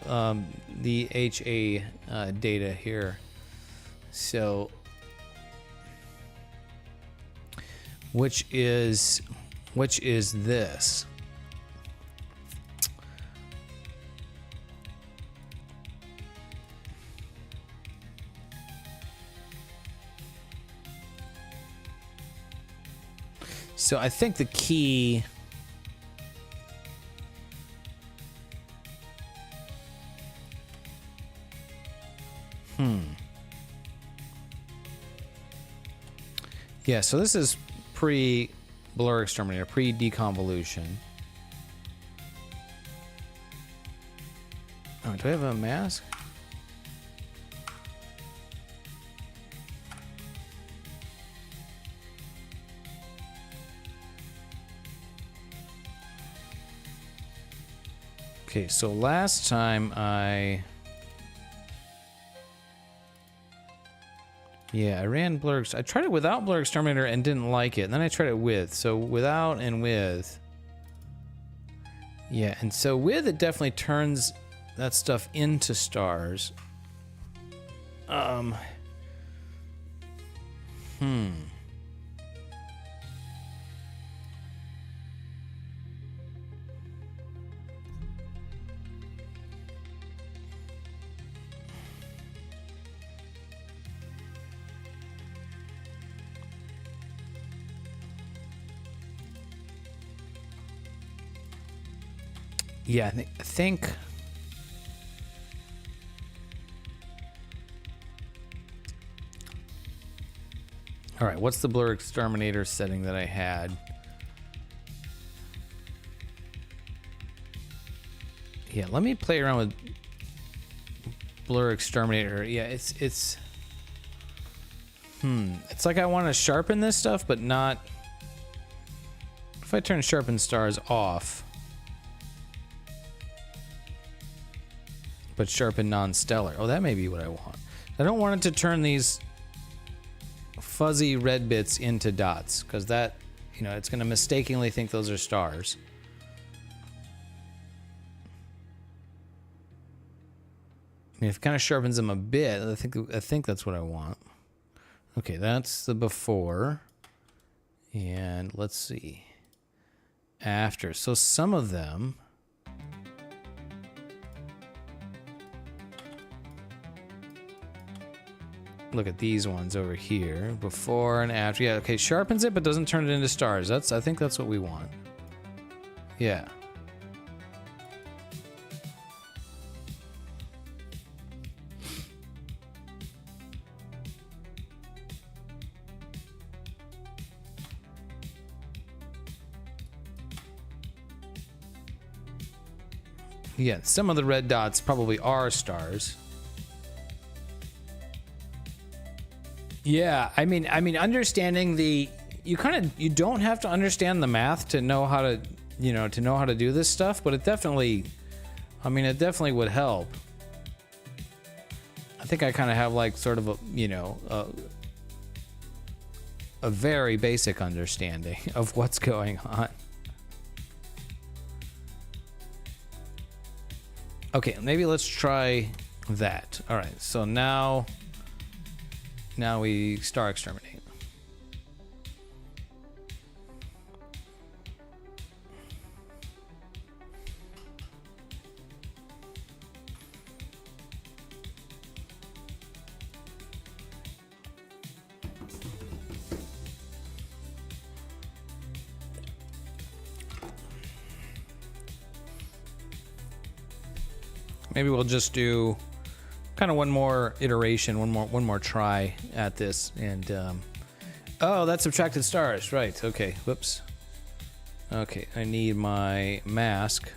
the HA data here. So which is this? So I think the key yeah, so this is pre-blur exterminator, pre-deconvolution. Oh, do I have a mask? Okay, so last time I ran blur. I tried it without blur exterminator and didn't like it. And then I tried it with. So without and with. Yeah, and so with it definitely turns that stuff into stars. Yeah, I think all right, what's the blur exterminator setting that I had? Yeah, let me play around with blur exterminator. Yeah, it's like I want to sharpen this stuff, but not. If I turn sharpen stars off, but sharpen non-stellar. Oh, that may be what I want. I don't want it to turn these fuzzy red bits into dots, because that, it's going to mistakenly think those are stars. I mean, if it kind of sharpens them a bit, I think that's what I want. Okay, that's the before. And let's see. After. So some of them look at these ones over here, before and after. Yeah, okay, sharpens it, but doesn't turn it into stars. I think that's what we want. Yeah. Yeah, some of the red dots probably are stars. Yeah, I mean, understanding you don't have to understand the math to know how to, to know how to do this stuff, but it definitely would help. I think I kind of have like sort of a very basic understanding of what's going on. Okay, maybe let's try that. All right, so now we star exterminate. Maybe we'll just do kind of one more iteration, one more try at this, and oh, that subtracted stars, right? Okay, whoops. Okay, I need my mask.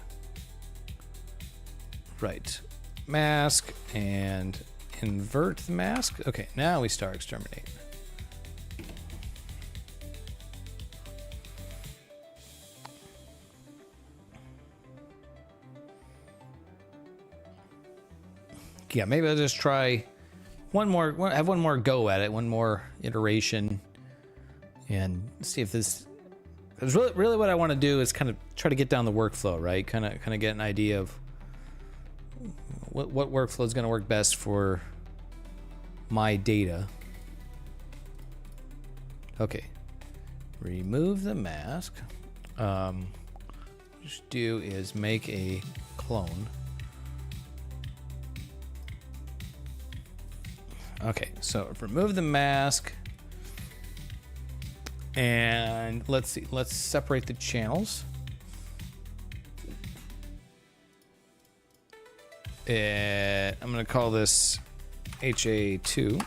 Right, mask and invert the mask. Okay, now we star exterminate. Yeah, maybe I'll just try one more go at it, one more iteration, and see if this. Because really, what I want to do is kind of try to get down the workflow, right? Kind of get an idea of what workflow is going to work best for my data. Okay, remove the mask. Just do is make a clone. Okay, so remove the mask, and let's see. Let's separate the channels. I'm gonna call this HA2.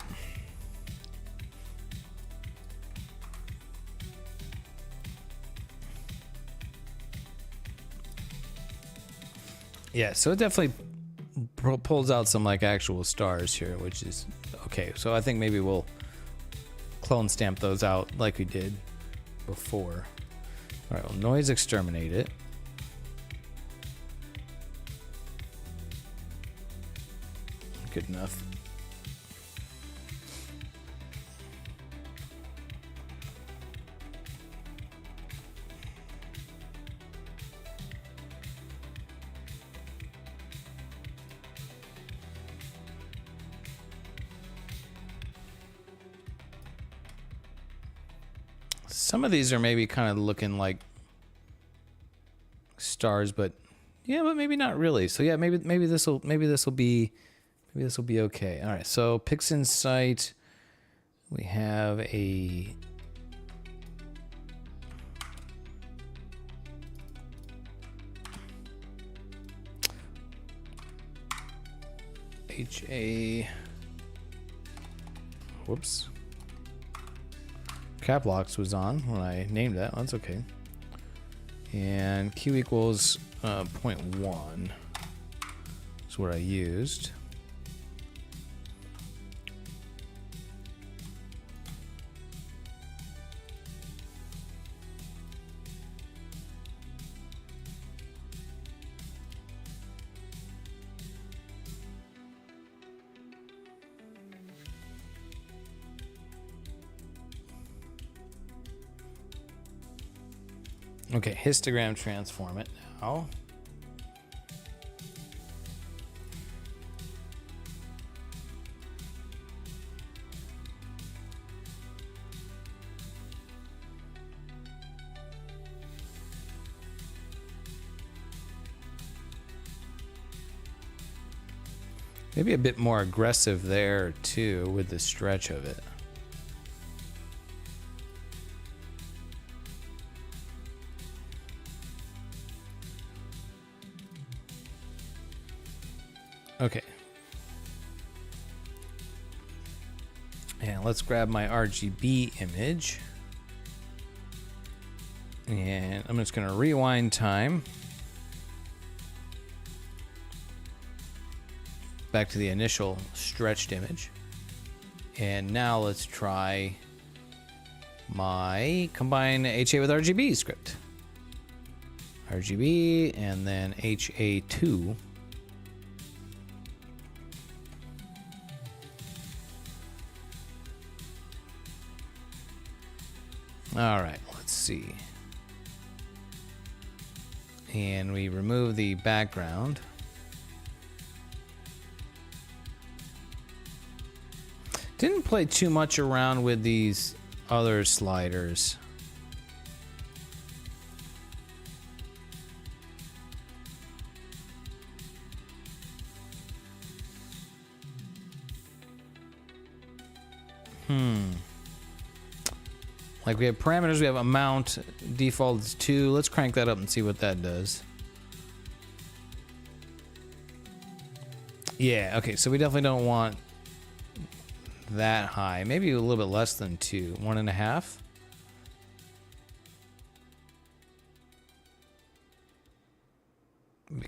Yeah, so it definitely pulls out some like actual stars here, which is okay. So I think maybe we'll clone stamp those out like we did before. All right, well, noise exterminate it. Good enough. Some of these are maybe kind of looking like stars, but yeah, but maybe not really. So yeah, maybe this will be okay. All right, so Pixinsight, we have a HA. Whoops. Cap locks was on when I named that. That's okay. And Q equals 0.1 is what I used. Okay, histogram transform it now. Maybe a bit more aggressive there too with the stretch of it. Okay. And let's grab my RGB image. And I'm just going to rewind time back to the initial stretched image. And now let's try my combine HA with RGB script. RGB and then HA2. All right, let's see. And we remove the background. Didn't play too much around with these other sliders. Like we have parameters, we have amount, default is 2. Let's crank that up and see what that does. Yeah, okay, so we definitely don't want that high. Maybe a little bit less than 2. 1.5.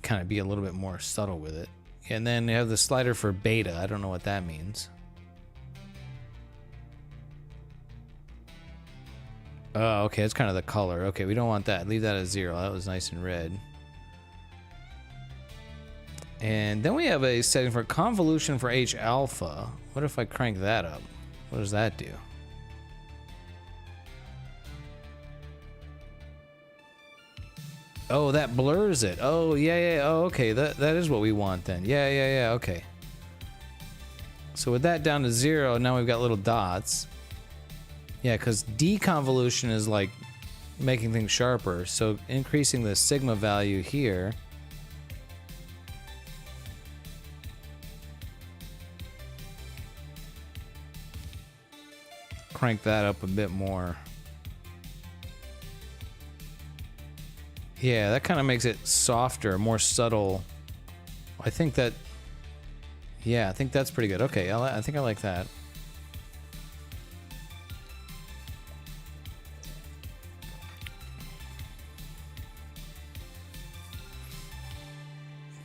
Kind of be a little bit more subtle with it. And then you have the slider for beta. I don't know what that means. Oh, okay, it's kind of the color. Okay, we don't want that. Leave that at 0. That was nice and red. And then we have a setting for convolution for H alpha. What if I crank that up? What does that do? Oh, that blurs it. Oh, yeah. Oh, okay, that is what we want then. Yeah, okay. So with that down to 0, now we've got little dots. Yeah, because deconvolution is like making things sharper. So increasing the sigma value here. Crank that up a bit more. Yeah, that kind of makes it softer, more subtle. I think that, yeah, I think that's pretty good. Okay, I think I like that.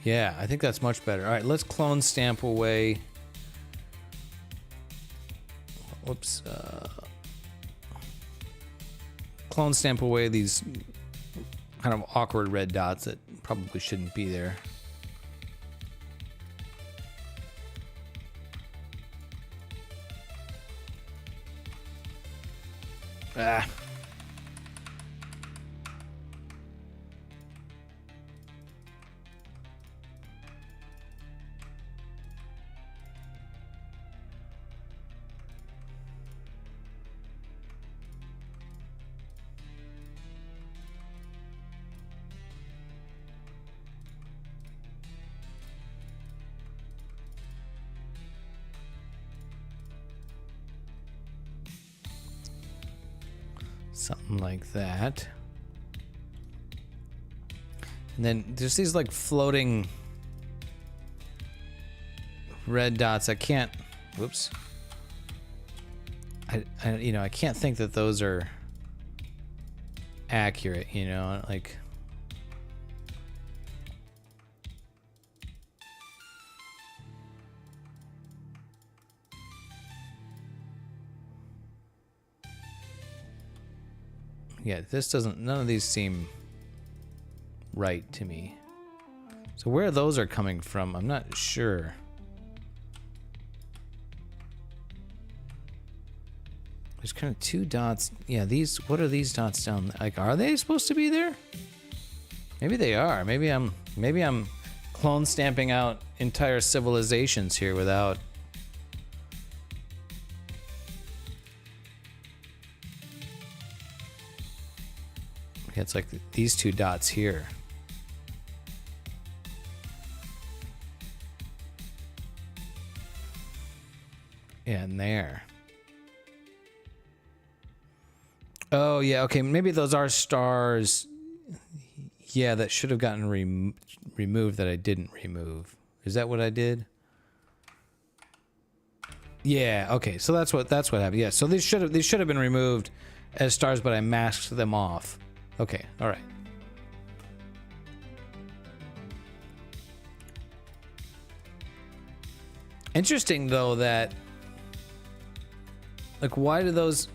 Yeah, I think that's much better. All right, let's clone stamp away. Whoops. Clone stamp away these kind of awkward red dots that probably shouldn't be there. Ah. Something like that. And then there's these like floating red dots. I can't, whoops. I can't think that those are accurate, you know, like. Yeah, this doesn't, none of these seem right to me. So where those are coming from, I'm not sure. There's kind of two dots. Yeah, these, what are these dots down? Like, are they supposed to be there? Maybe they are. Maybe I'm clone stamping out entire civilizations here without. It's like these two dots here. Yeah, and there. Oh, yeah, okay. Maybe those are stars. Yeah, that should have gotten removed that I didn't remove. Is that what I did? Yeah, okay. So that's what happened. Yeah, so these should have been removed as stars, but I masked them off. Okay, all right. Interesting though that, like, why do those?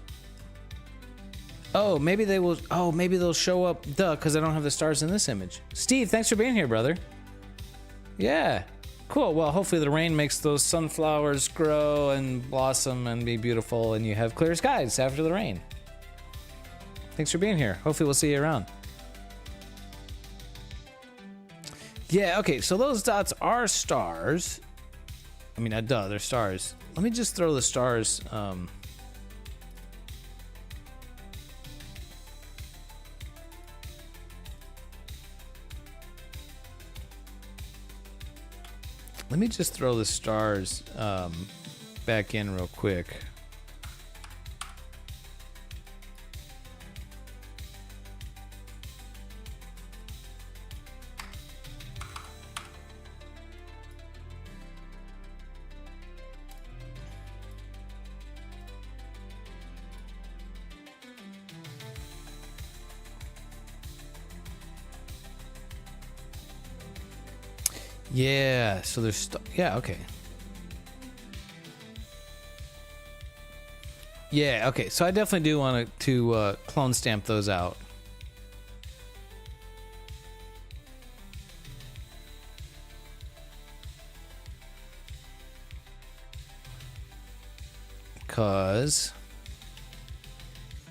Oh, maybe they will. Oh, maybe they'll show up. Duh, because I don't have the stars in this image. Steve, thanks for being here, brother. Yeah, cool. Well, hopefully the rain makes those sunflowers grow and blossom and be beautiful, and you have clear skies after the rain. Thanks for being here. Hopefully we'll see you around. Yeah. Okay. So those dots are stars. I mean, duh, they're stars. Let me just throw the stars. Let me just throw the stars back in real quick. Yeah, so there's yeah, okay. Yeah, okay. So I definitely do want to clone stamp those out. Cause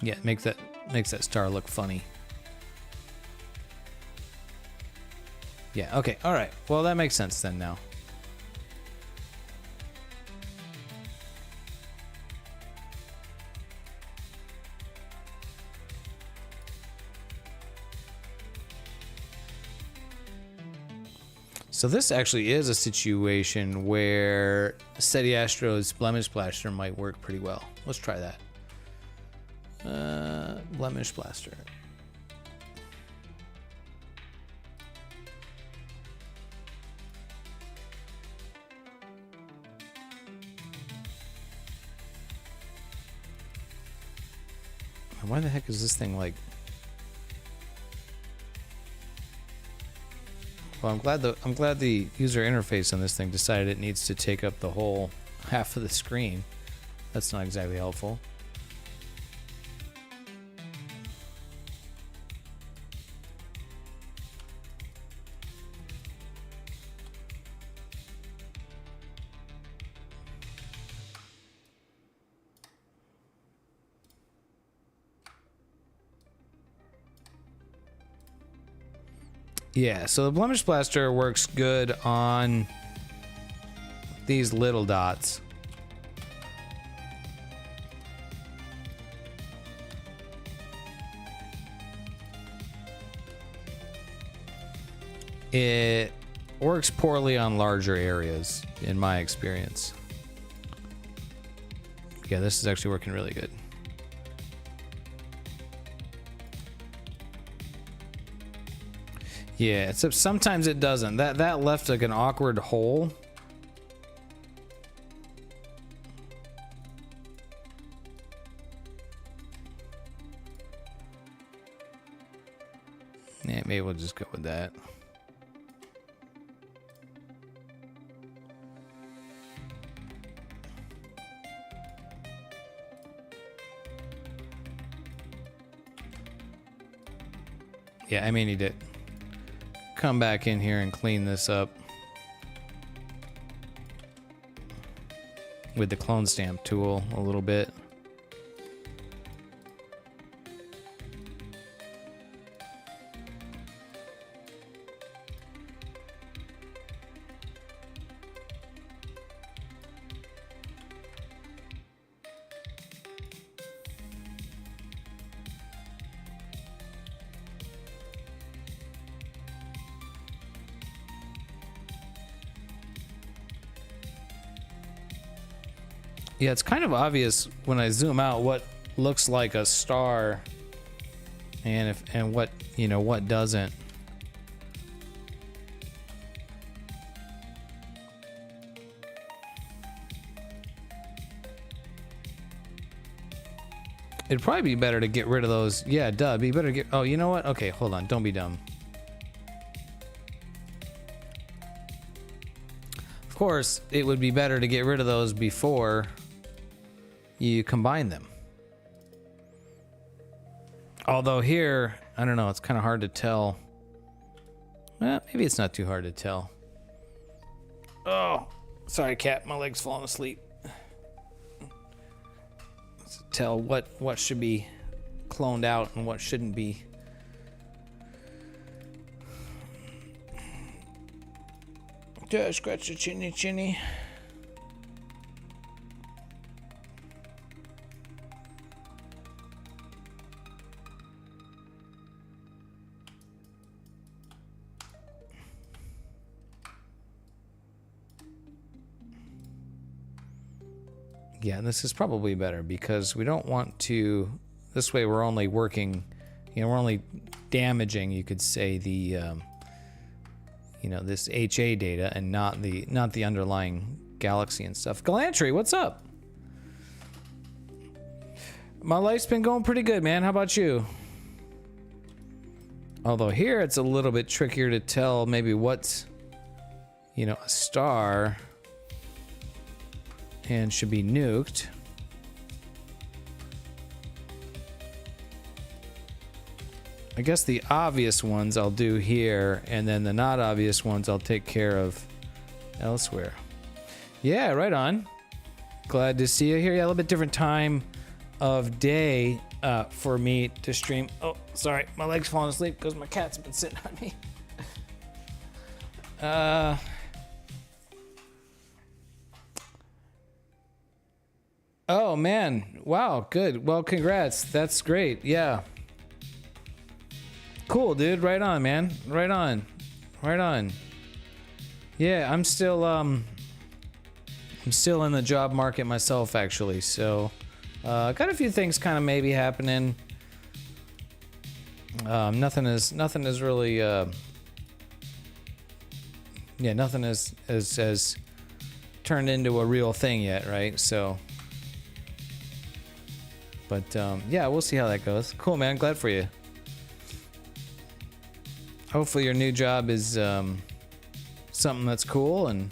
yeah, makes that star look funny. Yeah, okay, all right. Well, that makes sense then now. So this actually is a situation where SETI Astro's Blemish Blaster might work pretty well. Let's try that. Blemish Blaster. Why the heck is this thing like? Well, I'm glad the user interface on this thing decided it needs to take up the whole half of the screen. That's not exactly helpful. Yeah, so the Blemish Blaster works good on these little dots. It works poorly on larger areas, in my experience. Yeah, this is actually working really good. Yeah, except sometimes it doesn't. That left like an awkward hole. Yeah, maybe we'll just go with that. Yeah, I may need to come back in here and clean this up with the clone stamp tool a little bit. Yeah, it's kind of obvious when I zoom out what looks like a star and what, you know, what doesn't. It'd probably be better to get rid of those. Yeah, duh, be better to get, oh, you know what? Okay, hold on, don't be dumb. Of course, it would be better to get rid of those before you combine them. Although here, I don't know, it's kind of hard to tell. Well, maybe it's not too hard to tell. Oh, sorry, cat, my leg's falling asleep. Let's tell what should be cloned out and what shouldn't be. Yeah, scratch the chinny. Yeah, this is probably better because we don't want to, this way we're only working, you know, we're only damaging, you could say, the, you know, this HA data and not the underlying galaxy and stuff. Galantry, what's up? My life's been going pretty good, man. How about you? Although here it's a little bit trickier to tell maybe what's, you know, a star and should be nuked. I guess the obvious ones I'll do here, and then the not obvious ones I'll take care of elsewhere. Yeah, right on. Glad to see you here. Yeah, a little bit different time of day for me to stream. Oh, sorry, my leg's falling asleep because my cat's been sitting on me. Oh man, wow, good. Well, congrats. That's great. Yeah. Cool, dude. Right on, man. Right on. Right on. Yeah, I'm still in the job market myself, actually. So, got a few things kind of maybe happening. Nothing is really. Yeah, nothing has turned into a real thing yet, right? So. But yeah, we'll see how that goes. Cool, man. Glad for you. Hopefully your new job is something that's cool and,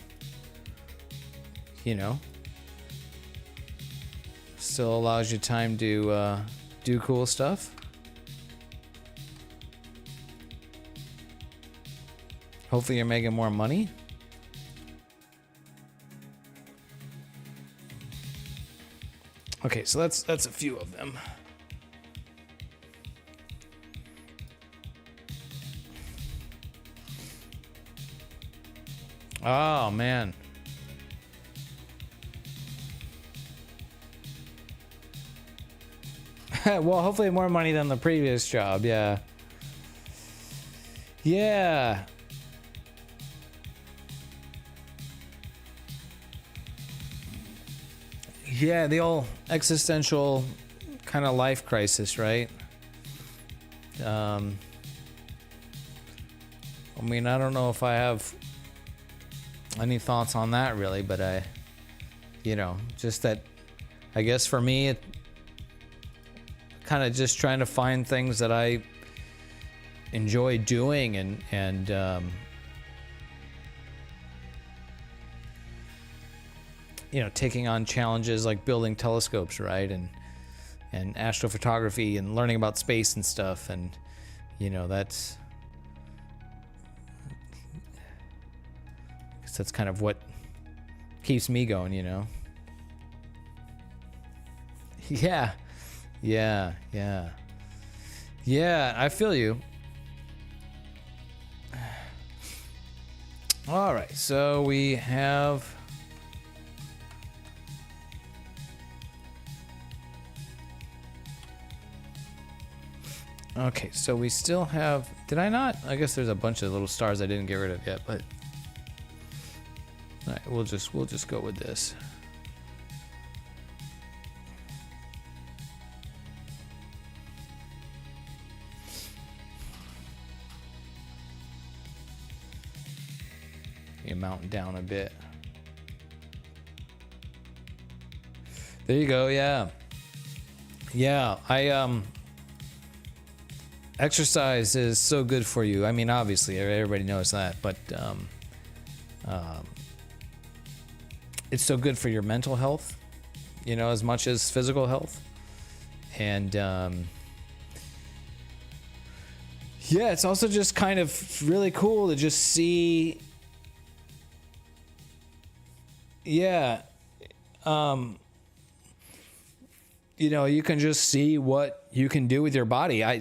you know, still allows you time to do cool stuff. Hopefully you're making more money. Okay, so that's a few of them. Oh man. Well, hopefully more money than the previous job, yeah. Yeah. Yeah, the old existential kind of life crisis, right? I mean, I don't know if I have any thoughts on that really, but you know, just that, I guess for me, it kind of just trying to find things that I enjoy doing and you know, taking on challenges like building telescopes, right? And astrophotography and learning about space and stuff. And, you know, that's kind of what keeps me going, you know? Yeah. Yeah, I feel you. All right, so we have... Okay, so we still have... Did I not? I guess there's a bunch of little stars I didn't get rid of yet, but... All right, we'll just go with this. you mount down a bit. There you go. Yeah. Yeah. Exercise is so good for you. I mean, obviously, everybody knows that, but it's so good for your mental health, you know, as much as physical health. And yeah, it's also just kind of really cool to just see. Yeah. You know, you can just see what you can do with your body. I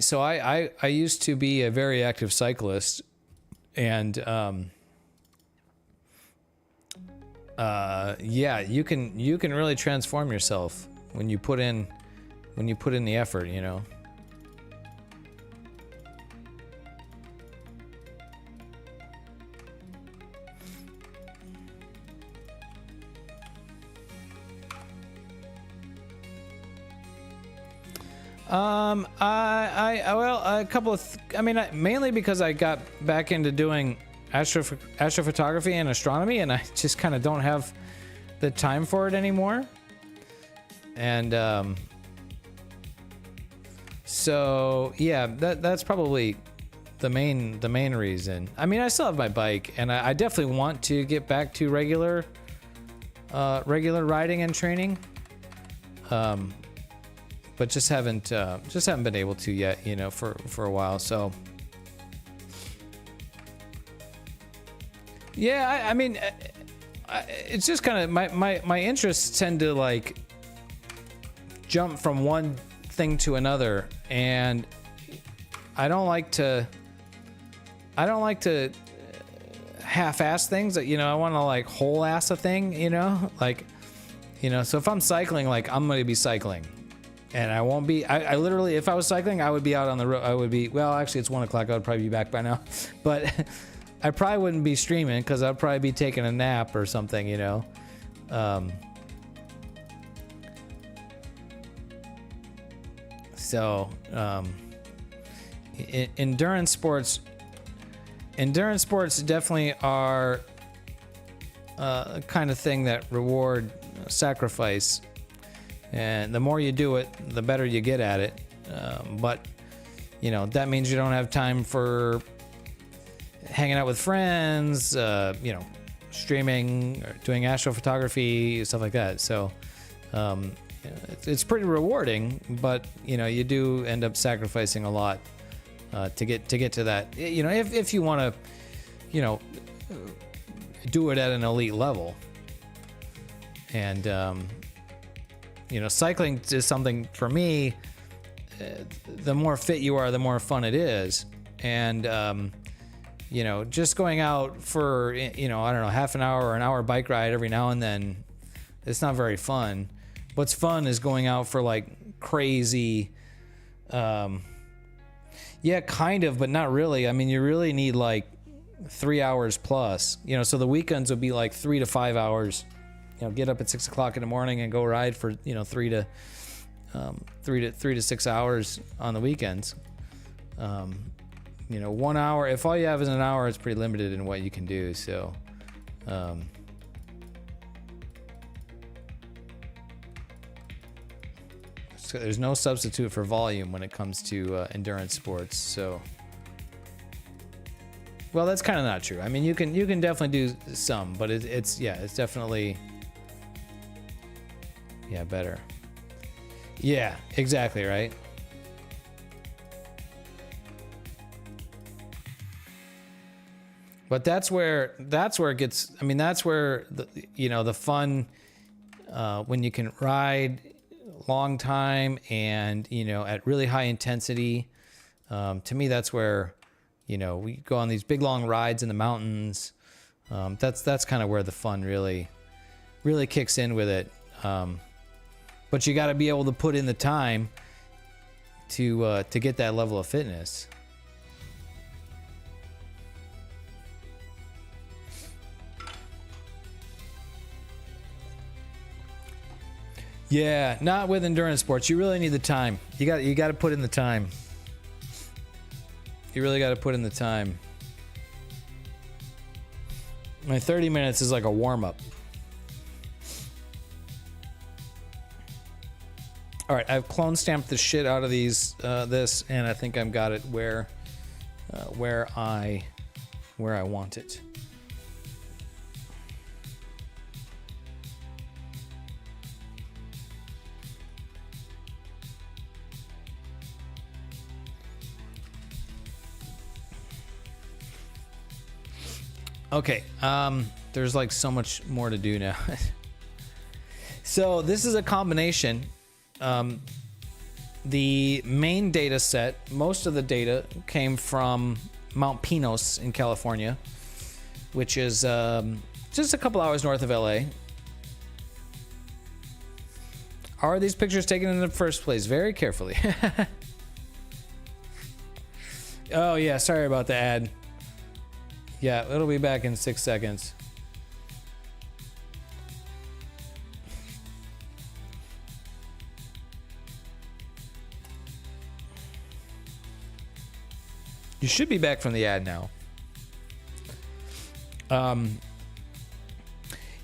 used to be a very active cyclist, and yeah, you can really transform yourself when you put in the effort, you know. A couple of, mainly because I got back into doing astrophotography and astronomy, and I just kind of don't have the time for it anymore. And so yeah, that's probably the main reason. I mean, I still have my bike, and I definitely want to get back to regular riding and training. But just haven't been able to yet, you know, for a while. So yeah, I mean, it's just kind of my interests tend to like jump from one thing to another, and I don't like to half-ass things. That, you know, I want to like whole-ass a thing, you know, like, you know. So if I'm cycling, like, I'm going to be cycling. And I won't be, I literally, if I was cycling, I would be out on the road. I would be, well, actually it's 1 o'clock. I would probably be back by now. But I probably wouldn't be streaming because I'd probably be taking a nap or something, you know. Endurance sports definitely are a kind of thing that reward sacrifice. And the more you do it, the better you get at it. But, you know, that means you don't have time for hanging out with friends, you know, streaming, or doing astrophotography, stuff like that. So it's pretty rewarding, but, you know, you do end up sacrificing a lot to get to that. You know, if you want to, you know, do it at an elite level. And you know, cycling is something for me. The more fit you are, the more fun it is. And you know, just going out for, you know, I don't know, half an hour or an hour bike ride every now and then, it's not very fun. What's fun is going out for like crazy, yeah, kind of, but not really. I mean, you really need like 3 hours plus, you know, so the weekends would be like 3 to 5 hours. You know, get up at 6 o'clock in the morning and go ride for, you know, 3 to 6 hours on the weekends. You know, 1 hour, if all you have is an hour, it's pretty limited in what you can do. So, so there's no substitute for volume when it comes to endurance sports. So, well, that's kind of not true. I mean, you can definitely do some, but it's definitely, yeah, better. Yeah, exactly, right? But that's where it gets, I mean, that's where the, you know, the fun, when you can ride long time and, you know, at really high intensity. To me, that's where, you know, we go on these big long rides in the mountains. That's kind of where the fun really kicks in with it. But you got to be able to put in the time to get that level of fitness. Yeah, not with endurance sports. You really need the time. You got to put in the time. You really got to put in the time. My 30 minutes is like a warm-up. All right, I've clone stamped the shit out of these, this, and I think I've got it where I want it. Okay, there's like so much more to do now. So this is a combination. The main data set, most of the data came from Mount Pinos in California, which is just a couple hours north of LA. How are these pictures taken in the first place? Very carefully. Oh yeah, sorry about the ad. Yeah, it'll be back in 6 seconds. You should be back from the ad now.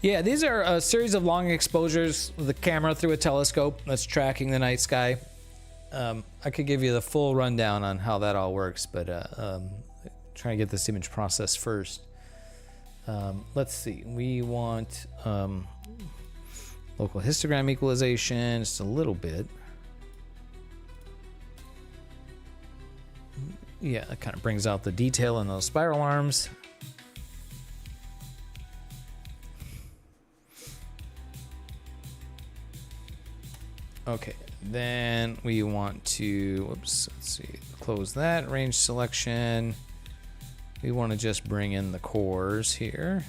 Yeah, these are a series of long exposures with the camera through a telescope that's tracking the night sky. I could give you the full rundown on how that all works, but trying to get this image processed first. Let's see. We want local histogram equalization, just a little bit. Yeah, that kind of brings out the detail in those spiral arms. Okay, then we want to, whoops, let's see, close that, range selection. We want to just bring in the cores here.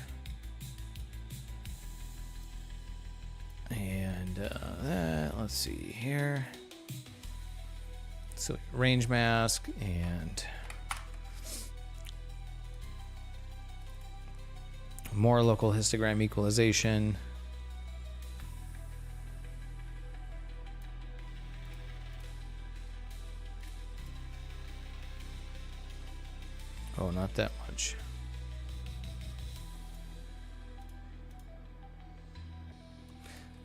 And that, let's see here. So range mask and more local histogram equalization. Oh, not that much.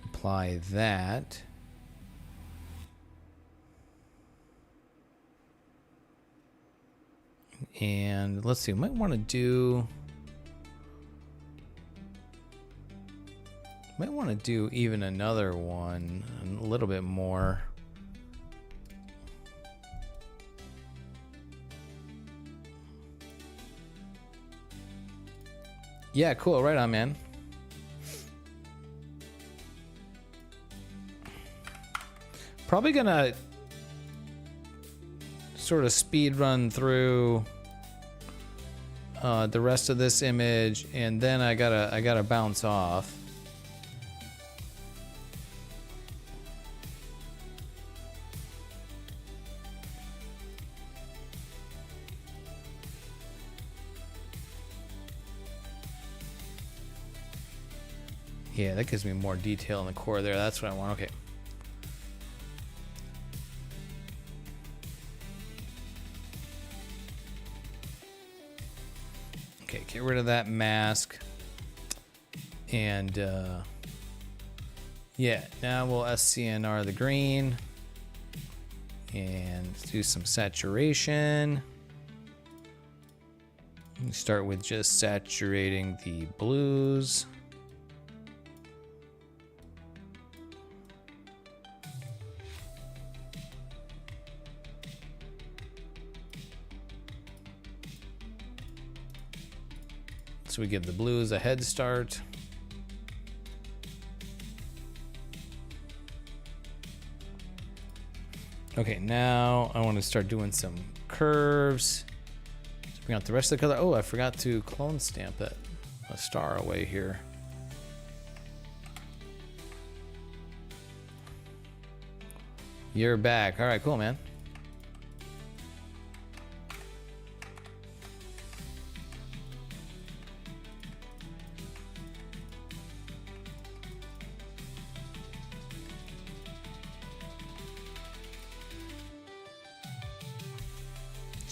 Apply that. And let's see, we might want to do even another one, a little bit more. Yeah, cool, right on, man. Probably gonna sort of speed run through the rest of this image, and then I gotta bounce off. Yeah, that gives me more detail in the core there. That's what I want. Okay. Okay, get rid of that mask. And yeah, now we'll SCNR the green. And do some saturation. Start with just saturating the blues. So we give the blues a head start. Okay, now I want to start doing some curves. So bring out the rest of the color. Oh, I forgot to clone stamp that a star away here. You're back. All right, cool, man.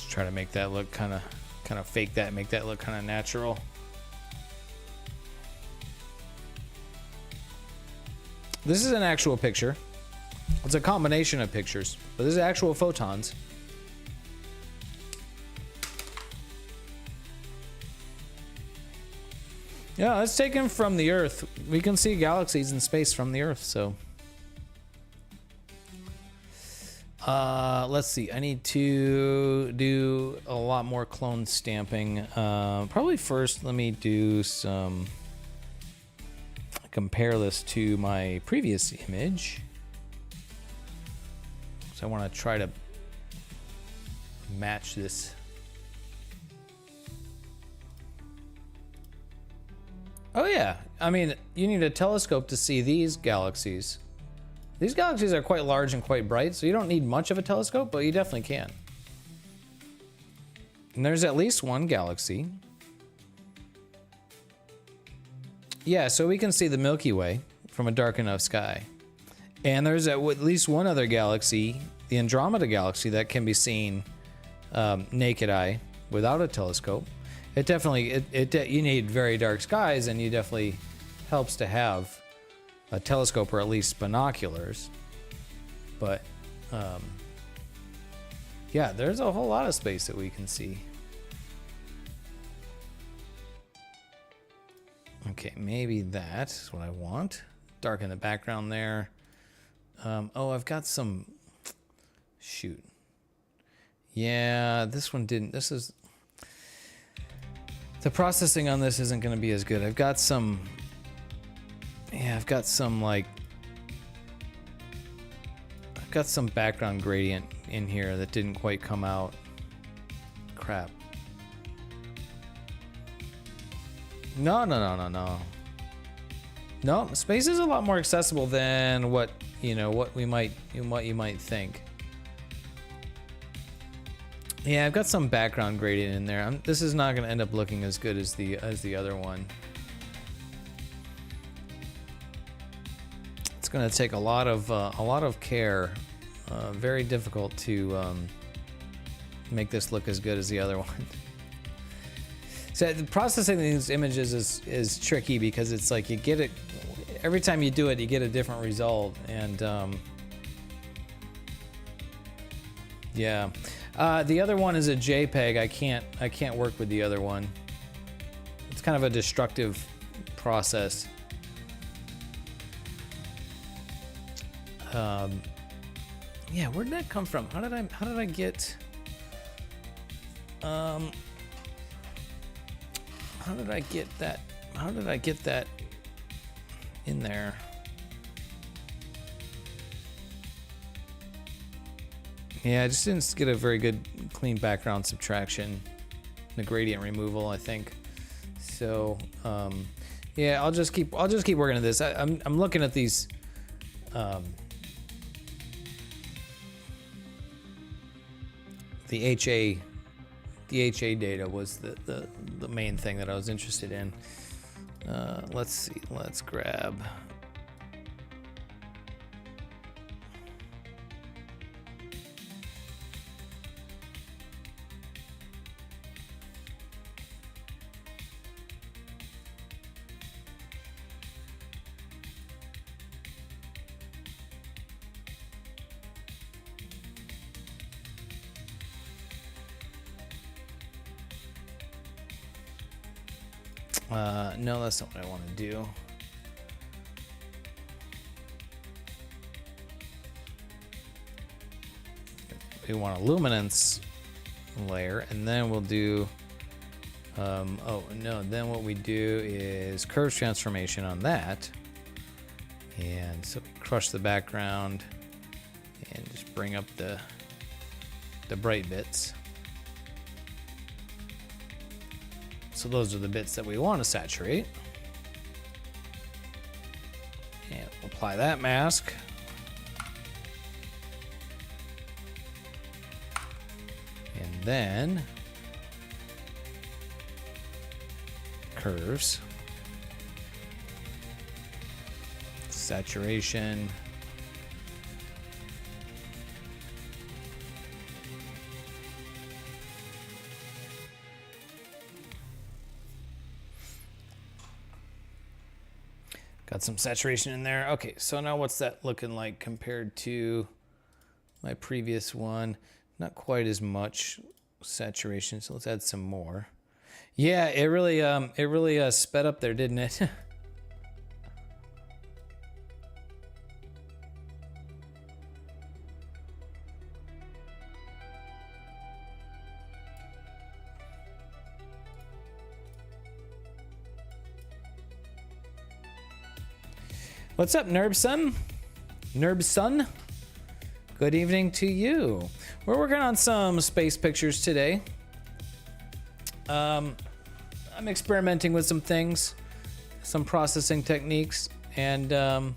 Try to make that look kind of fake that, make that look kind of natural. This is an actual picture. It's a combination of pictures, but this is actual photons. Yeah, it's taken from the Earth. We can see galaxies in space from the Earth, so. Let's see. I need to do a lot more clone stamping. Probably first, let me do some. Compare this to my previous image. So I want to try to match this. Oh yeah, I mean, you need a telescope to see these galaxies. These galaxies are quite large and quite bright, so you don't need much of a telescope, but you definitely can. And there's at least one galaxy. Yeah, so we can see the Milky Way from a dark enough sky. And there's at least one other galaxy, the Andromeda galaxy, that can be seen naked eye without a telescope. It definitely, you need very dark skies, and you definitely helps to have a telescope or at least binoculars. But yeah, there's a whole lot of space that we can see. Okay, maybe that's what I want. Darken the background there. Oh, I've got some, shoot. Yeah, this one didn't, this is, the processing on this isn't going to be as good. I've got some, yeah, I've got some background gradient in here that didn't quite come out. Crap. No. No, space is a lot more accessible than what, you know, what you might think. Yeah, I've got some background gradient in there. This is not going to end up looking as good as the other one. It's going to take a lot of care. Very difficult to make this look as good as the other one. So processing these images is tricky because it's like you get it every time you do it, you get a different result, and yeah. The other one is a JPEG. I can't work with the other one. It's kind of a destructive process. Yeah, where did that come from? How did I get that in there? Yeah, I just didn't get a very good clean background subtraction, the gradient removal, I think. So, yeah, I'll just keep working at this. I'm looking at these. The HA data was the main thing that I was interested in. Let's see. Let's grab. No, that's not what I want to do. We want a luminance layer, and then we'll do, oh no, then what we do is curve transformation on that. And so we crush the background and just bring up the bright bits. So those are the bits that we want to saturate. And apply that mask. And then curves. Saturation. Got some saturation in there. Okay, so now what's that looking like compared to my previous one? Not quite as much saturation, so let's add some more. Yeah, it really sped up there, didn't it? What's up, Nerbson? Nerbson? Good evening to you. We're working on some space pictures today. I'm experimenting with some things, some processing techniques, and yeah,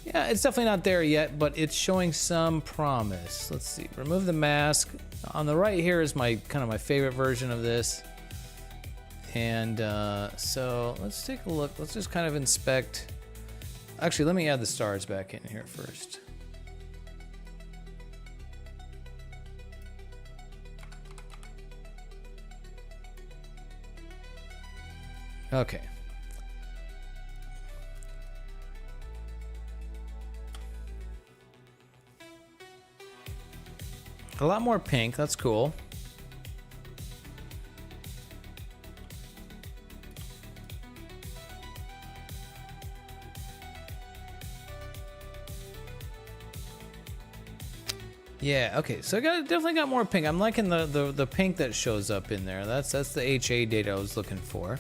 it's definitely not there yet, but it's showing some promise. Let's see, remove the mask. On the right here is my kind of my favorite version of this. And so let's take a look. Let's just kind of inspect. Actually, let me add the stars back in here first. Okay. A lot more pink, that's cool. Yeah, okay, so I definitely got more pink. I'm liking the pink that shows up in there. That's the HA data I was looking for.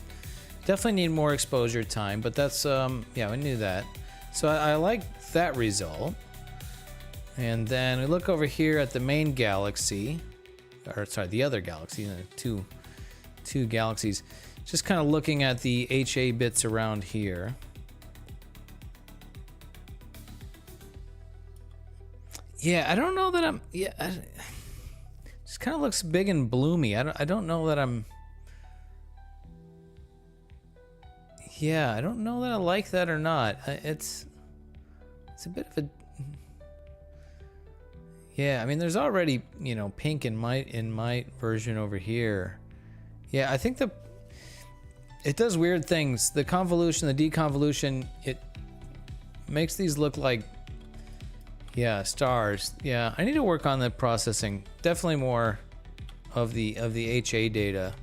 Definitely need more exposure time, but that's, yeah, we knew that. So I like that result. And then we look over here at the main galaxy, or sorry, the other galaxy, you know, two galaxies. Just kind of looking at the HA bits around here. Yeah, I don't know that I'm, yeah, just kind of looks big and bloomy. I don't know that I'm, yeah, I don't know that I like that or not. It's a bit of a, yeah, I mean, there's already, you know, pink in my version over here. Yeah, I think it does weird things. The convolution, the deconvolution, it makes these look like, yeah, stars. Yeah, I need to work on the processing. Definitely more of the HA data.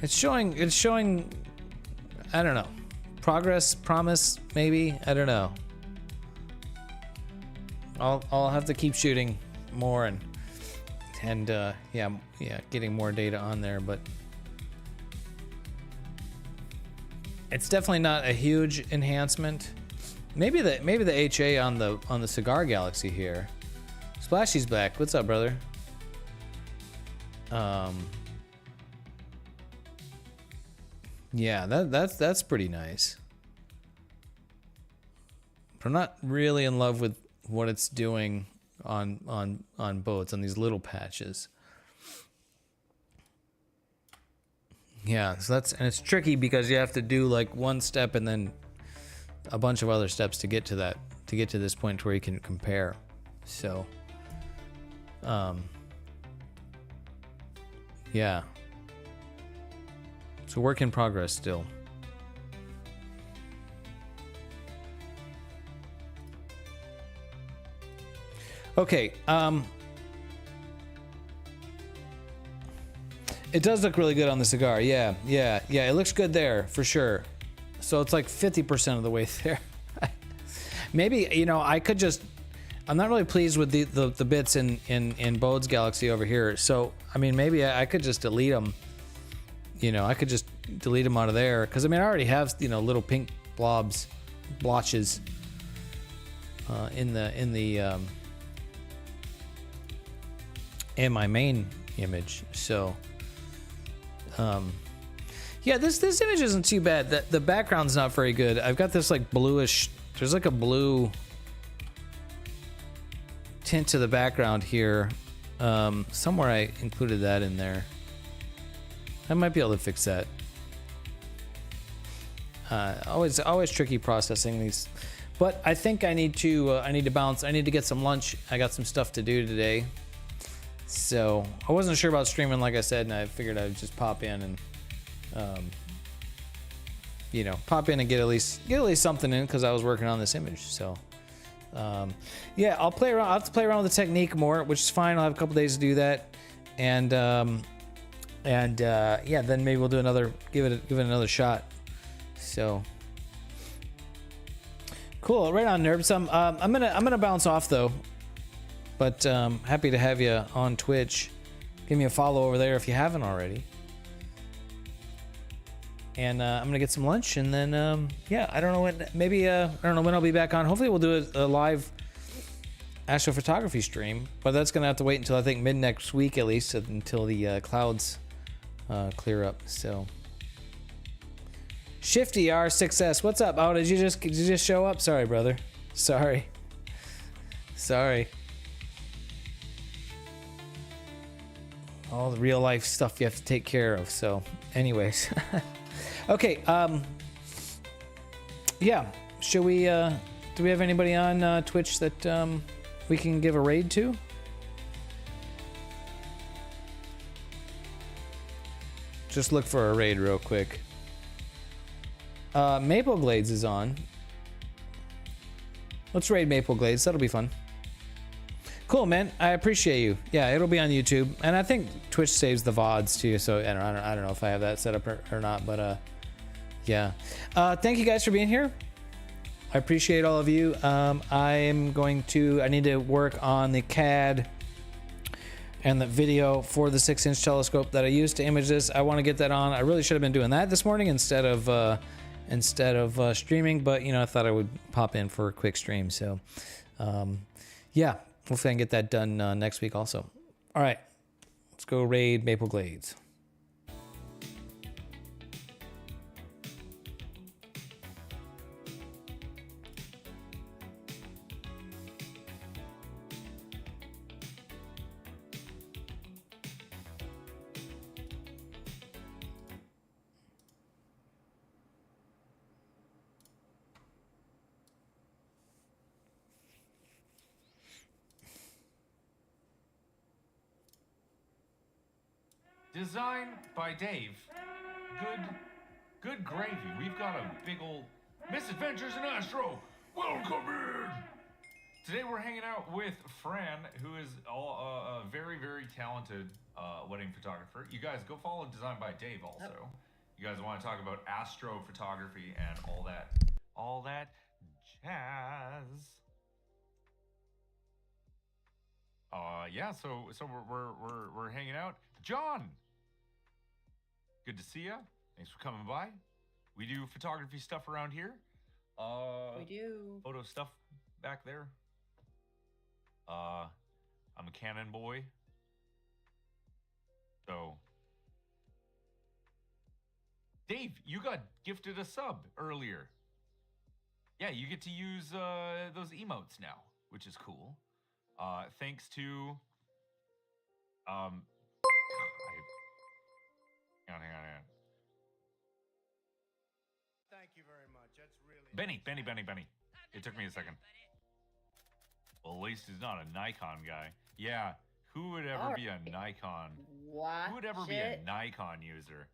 It's showing, I don't know, progress, promise, maybe, I don't know. I'll have to keep shooting more and yeah, getting more data on there, but it's definitely not a huge enhancement. Maybe the HA on the Cigar Galaxy here. Splashy's back. What's up, brother? Yeah, that's pretty nice. But I'm not really in love with what it's doing on boats, on these little patches. Yeah, so and it's tricky because you have to do like one step and then a bunch of other steps to get to that, to get to this point where you can compare. So, yeah. It's a work in progress still. Okay, it does look really good on the cigar. Yeah, it looks good there for sure. So it's like 50% of the way there. Maybe, you know, I could just, I'm not really pleased with the bits in Bode's Galaxy over here. So, I mean, maybe I could just delete them. You know, I could just delete them out of there. Because, I mean, I already have, you know, little pink blotches in my main image. So, yeah, this image isn't too bad. The background's not very good. I've got this like bluish, there's like a blue tint to the background here. Somewhere I included that in there. I might be able to fix that. Always tricky processing these, but I think I need to bounce. I need to get some lunch. I got some stuff to do today. So I wasn't sure about streaming, like I said, and I figured I'd just pop in and, you know, pop in and get at least something in because I was working on this image. So, yeah, I'll play around. I'll have to play around with the technique more, which is fine. I'll have a couple days to do that, and yeah, then maybe we'll do another, give it another shot. So. Cool, right on, Nerb. I'm gonna bounce off though, but happy to have you on Twitch. Give me a follow over there if you haven't already. And I'm gonna get some lunch, and then yeah, I don't know when. Maybe I don't know when I'll be back on. Hopefully, we'll do a live astrophotography stream, but that's gonna have to wait until I think mid next week at least, until the clouds clear up. So. Shifty R6S, what's up? Oh, did you just show up? Sorry, brother. Sorry. All the real life stuff you have to take care of. So, anyways, okay. Yeah. Should we? Do we have anybody on Twitch that we can give a raid to? Just look for a raid real quick. Maple Glades is on. Let's raid Maple Glades. That'll be fun. Cool, man. I appreciate you. Yeah, it'll be on YouTube, and I think Twitch saves the VODs too. So I don't know if I have that set up or not, but yeah. Thank you guys for being here. I appreciate all of you. I need to work on the CAD and the video for the 6-inch telescope that I used to image this. I want to get that on. I really should have been doing that this morning instead of streaming, but you know, I thought I would pop in for a quick stream. So yeah, hopefully I can get that done next week also. All right, let's go raid Maple Glades. Designed by Dave. Good gravy. We've got a big old Misadventures in Astro. Welcome in. Today we're hanging out with Fran, who is a very, very talented wedding photographer. You guys go follow Designed by Dave also. Yep. You guys want to talk about astrophotography and all that jazz. Yeah, so we're hanging out. John, good to see you. Thanks for coming by. We do photography stuff around here. We do. Photo stuff back there. I'm a Canon boy. So, Dave, you got gifted a sub earlier. Yeah, you get to use those emotes now, which is cool. Thanks to hang on. Thank you very much. That's really Benny. It took me a second. Well, at least he's not a Nikon guy. Yeah, who would ever be a Nikon? What? Who would ever be a Nikon user?